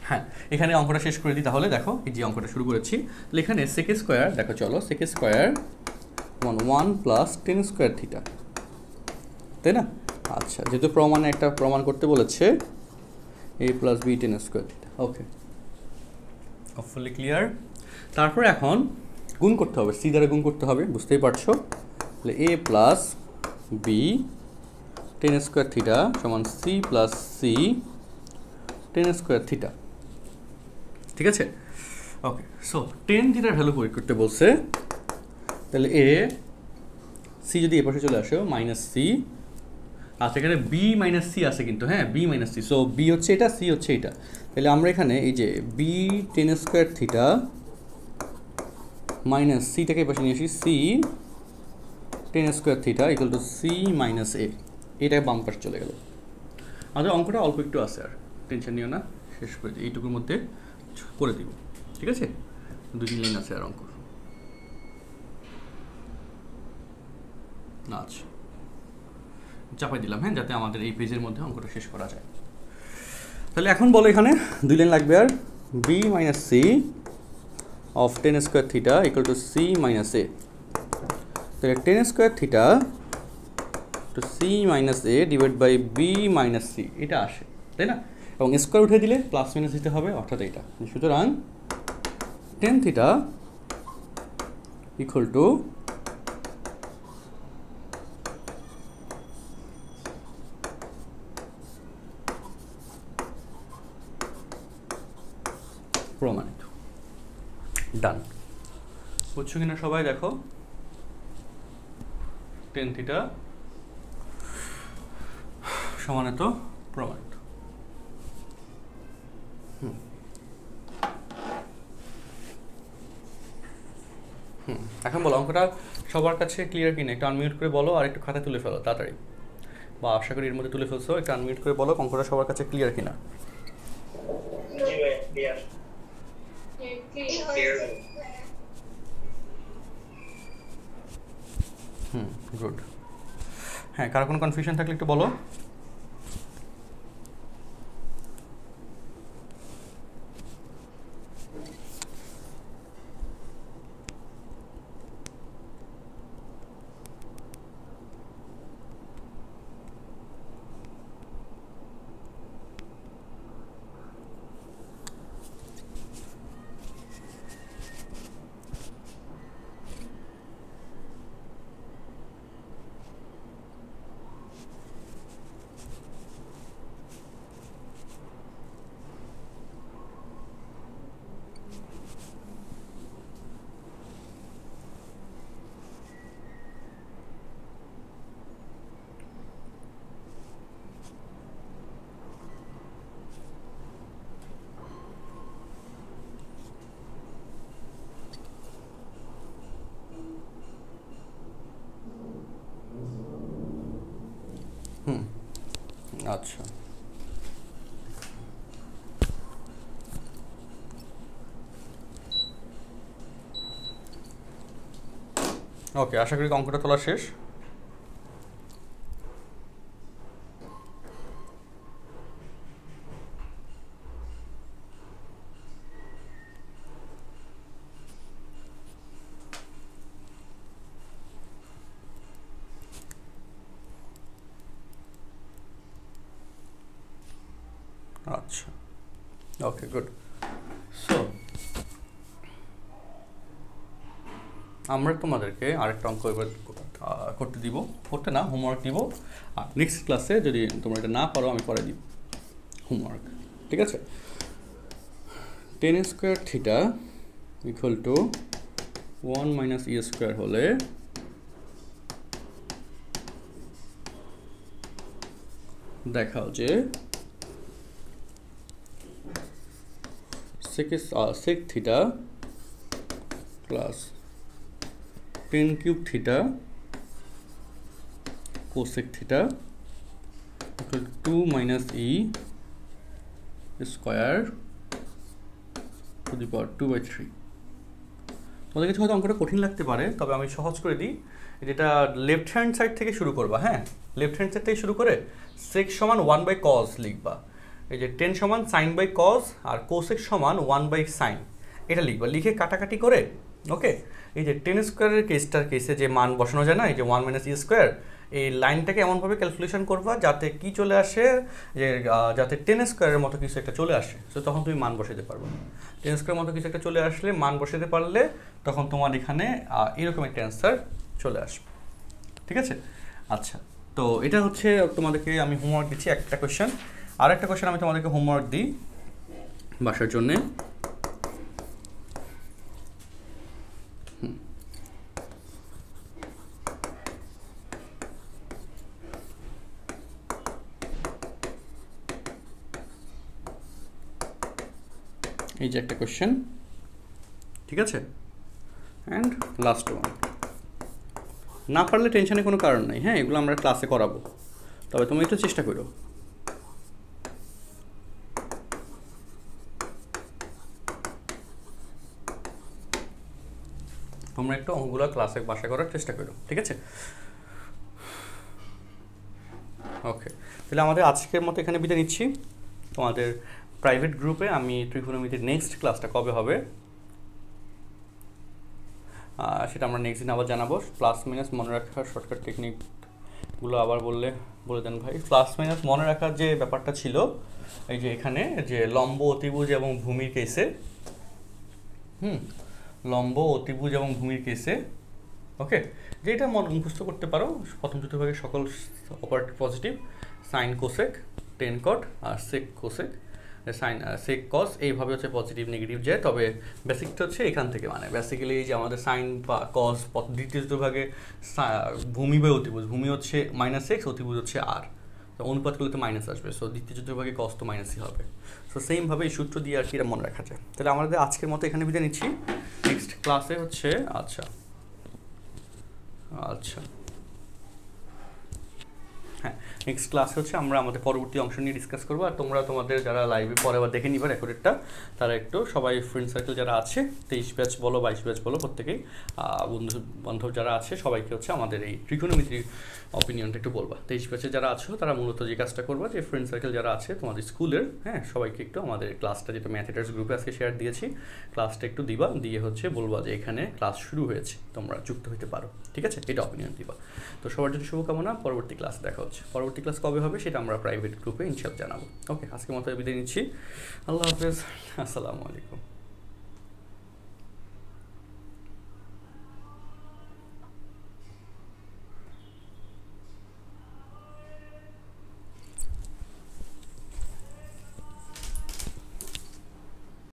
S1: হ্যাঁ এখানে অঙ্কটা শেষ করে দিই তাহলে। দেখো এই যে অঙ্কটা শুরু করেছি, তাহলে এখানে sec স্কোয়ার, দেখো চলো sec square 1 plus tan square theta, তাই না? আচ্ছা, যেহেতু প্রমাণে একটা প্রমাণ করতে বলেছে a plus B tan square theta. Okay, hopefully clear. তারপর এখন গুণ করতে হবে, সি দ্বারা গুণ করতে হবে, বুঝতেই পারছো। তাহলে a plus B tan square theta সমান C plus C tan square theta, ঠিক আছে? ওকে, সো টেন থিটার ভ্যালু প্রয়োগ করতে বলছে, তাহলে এ সি যদি এ পাশে চলে আসে মাইনাস সি, আচ্ছা এখানে বি মাইনাস সি আছে কিন্তু, হ্যাঁ b minus c, so b হচ্ছে এটা, সি হচ্ছে এটা, তাহলে আমরা এখানে এই যে B tan square theta minus সিটাকে এই পাশে নিয়ে আসি, C tan square theta equal to C minus A, এটা বাম পাশে চলে গেল। আমাদের অঙ্কটা অল্প একটু আছে, আর টেনশন নিও না, শেষ করে দিই, এইটুকুর মধ্যে করে দিব, ঠিক আছে? 2-3 লাইন আছে আর অঙ্ক। আচ্ছা, চাপাই দিলাম, হ্যাঁ, যাতে আমাদের এই পেজের মধ্যে অঙ্কটা শেষ করা যায়। তাহলে এখন বলো এখানে 2 লাইন লাগবে, আর B minus C of tan square theta equal to C minus A. তাহলে tan square theta to C minus A divide by B minus C, এটা আসে, তাই না? এবং স্কোয়ার উঠে দিলে প্লাস মাইনাস দিতে হবে, অর্থাৎ এইটা। সুতরাং টেন থিটা ইকুয়াল টু প্রমাণিত। ডান, বুঝছো কিনা সবাই? দেখো টেন থিটা সমানত প্রমাণিত। এখন বলো অঙ্কটা সবার কাছে ক্লিয়ার কিনা, একটু আনমিউট করে বলো, আর একটু খাতা তুলে ফেলো তাড়াতাড়ি, বা আশা করি এর মধ্যে তুলে ফেলছো। একটু আনমিউট করে বলো অঙ্কটা সবার কাছে ক্লিয়ার কিনা।
S4: জি ভাই ক্লিয়ার।
S1: গুড। হ্যাঁ, কারো কোনো কনফিউশন থাকলে একটু বলো। আচ্ছা, ওকে, আশা করি অঙ্কটা তোলা শেষ। আচ্ছা, ওকে, গুড। সো আমরা তোমাদেরকে আরেকটা অঙ্ক এবার করতে দিব, করতে না, হোমওয়ার্ক দিব। আর নেক্সট ক্লাসে যদি তোমরা এটা না পারো আমি করে দিব হোমওয়ার্ক, ঠিক আছে? Ten square theta equal two 1 minus E square হলে দেখাও যে sec theta plus tan cube theta cosec theta equal to 2 minus e square to the power 2/3। তোমাদের কাছে হয়তো অঙ্কটা কঠিন লাগতে পারে, তবে আমি সহজ করে দিই। যেটা লেফট হ্যান্ড সাইড থেকে শুরু করবা, হ্যাঁ, লেফট হ্যান্ড সাইড থেকে শুরু করে sec সমান 1/cos লিখবা। এই যে টেন সমান সাইন বাই কজ আর কোসেক সমান 1/sin, এটা লিখবা। লিখে কাটাকাটি করে, ওকে, এই যে টেন স্কোয়ারের কেসে যে মান বসানো যায় না, এই যে 1 মাইনাস ই স্কোয়ার, এই লাইনটাকে এমনভাবে ক্যালকুলেশন করবা যাতে কি চলে আসে, যে যাতে টেন স্কোয়ারের মতো কিছু একটা চলে আসে। তো তখন তুমি মান বসাতে পারবে। টেন স্কোয়ারের মতো কিছু একটা চলে আসলে মান বসাতে পারলে তখন তোমার এখানে এরকম একটা অ্যান্সার চলে আসবে, ঠিক আছে? আচ্ছা, তো এটা হচ্ছে তোমাদেরকে আমি হোমওয়ার্ক দিচ্ছি, একটা কোয়েশ্চেন। আর একটা কোয়েশ্চেন আমি তোমাদেরকে হোমওয়ার্ক দিই বাসার জন্যে। এই যে একটা কোয়েশ্চেন, ঠিক আছে? And last one. না পারলে টেনশনের কোনো কারণ নেই, হ্যাঁ, এগুলো আমরা ক্লাসে করাবো, তবে তুমি একটু চেষ্টা করো। তোমরা একটু অঙ্কগুলো ক্লাসে বাসা করার চেষ্টা করো, ঠিক আছে? ওকে, তাহলে আমাদের আজকের মতো এখানে বিদায় নিচ্ছি। তোমাদের প্রাইভেট গ্রুপে আমি ত্রিকোণমিতির নেক্সট ক্লাসটা কবে হবে সেটা আমরা নেক্সট দিন আবার জানাবো। প্লাস মাইনাস মনে রাখার শর্টকাট টেকনিকগুলো আবার বলে দেন ভাই। প্লাস মাইনাস মনে রাখার যে ব্যাপারটা ছিল, এই যে এখানে যে লম্ব, অতিভুজ এবং ভূমির কেসে, লম্ব, অতিভুজ এবং ভূমির কেসে, ওকে, যেটা মুখস্থ করতে পারো, প্রথম চতুর্ভাগের সকল operative positive, sine cosec, tan cot আর sec cosec, sine sec cos, এইভাবে হচ্ছে পজিটিভ নেগেটিভ যায়। তবে বেসিকটা হচ্ছে এখান থেকে, মানে বেসিক্যালি এই যে আমাদের সাইন বা কস দ্বিতীয় চতুর্ভাগে ভূমি বা অতিভুজ, ভূমি হচ্ছে -x, অতিভুজ হচ্ছে r, তো অনুপাত করলে তো মাইনাস আসবে, সো দ্বিতীয় চতুর্ভাগে কস তো মাইনাসই হবে। সো সেমভাবে এই সূত্র দিয়ে আর কি এটা মনে রাখা যায়। তাহলে আমাদের আজকের মতো এখানে বিদায় নিচ্ছি। নেক্সট ক্লাসে হচ্ছে আচ্ছা হ্যাঁ, নেক্সট ক্লাসে হচ্ছে আমরা আমাদের পরবর্তী অংশ নিয়ে ডিসকাস করবো। আর তোমরা তোমাদের যারা লাইভে পরে আবার দেখে নিবে রেকর্ডেডটা, তারা একটু সবাই ফ্রেন্ড সার্কেল যারা আছে, 23 ব্যাচ বলো 22 ব্যাচ বলো, প্রত্যেকেই বন্ধু বান্ধব যারা আছে সবাইকে হচ্ছে আমাদের এই ত্রিকোণমিতির অপিনিয়নটা একটু বলবা। 23 ব্যাচে যারা আছো তারা মূলত যে কাজটা করবা, যে ফ্রেন্ড সার্কেল যারা আছে তোমাদের স্কুলের, হ্যাঁ, সবাইকে একটু আমাদের ক্লাসটা, যেটা ম্যাথেটার্স গ্রুপে আজকে শেয়ার দিয়েছি, ক্লাসটা একটু দিবা, দিয়ে হচ্ছে বলবা যে এখানে ক্লাস শুরু হয়েছে, তোমরা যুক্ত হতে পারো, ঠিক আছে? এটা অপিনিয়ন দিবা। তো সবার জন্য শুভকামনা, পরবর্তী ক্লাস দেখা হচ্ছে। পরবর্তী ক্লাস কবে হবে সেটা আমরা প্রাইভেট গ্রুপে ইনশাআল্লাহ জানাবো। ওকে, আজকের মতো বিদায় নিচ্ছি। আল্লাহ হাফেজ, আসসালামু আলাইকুম।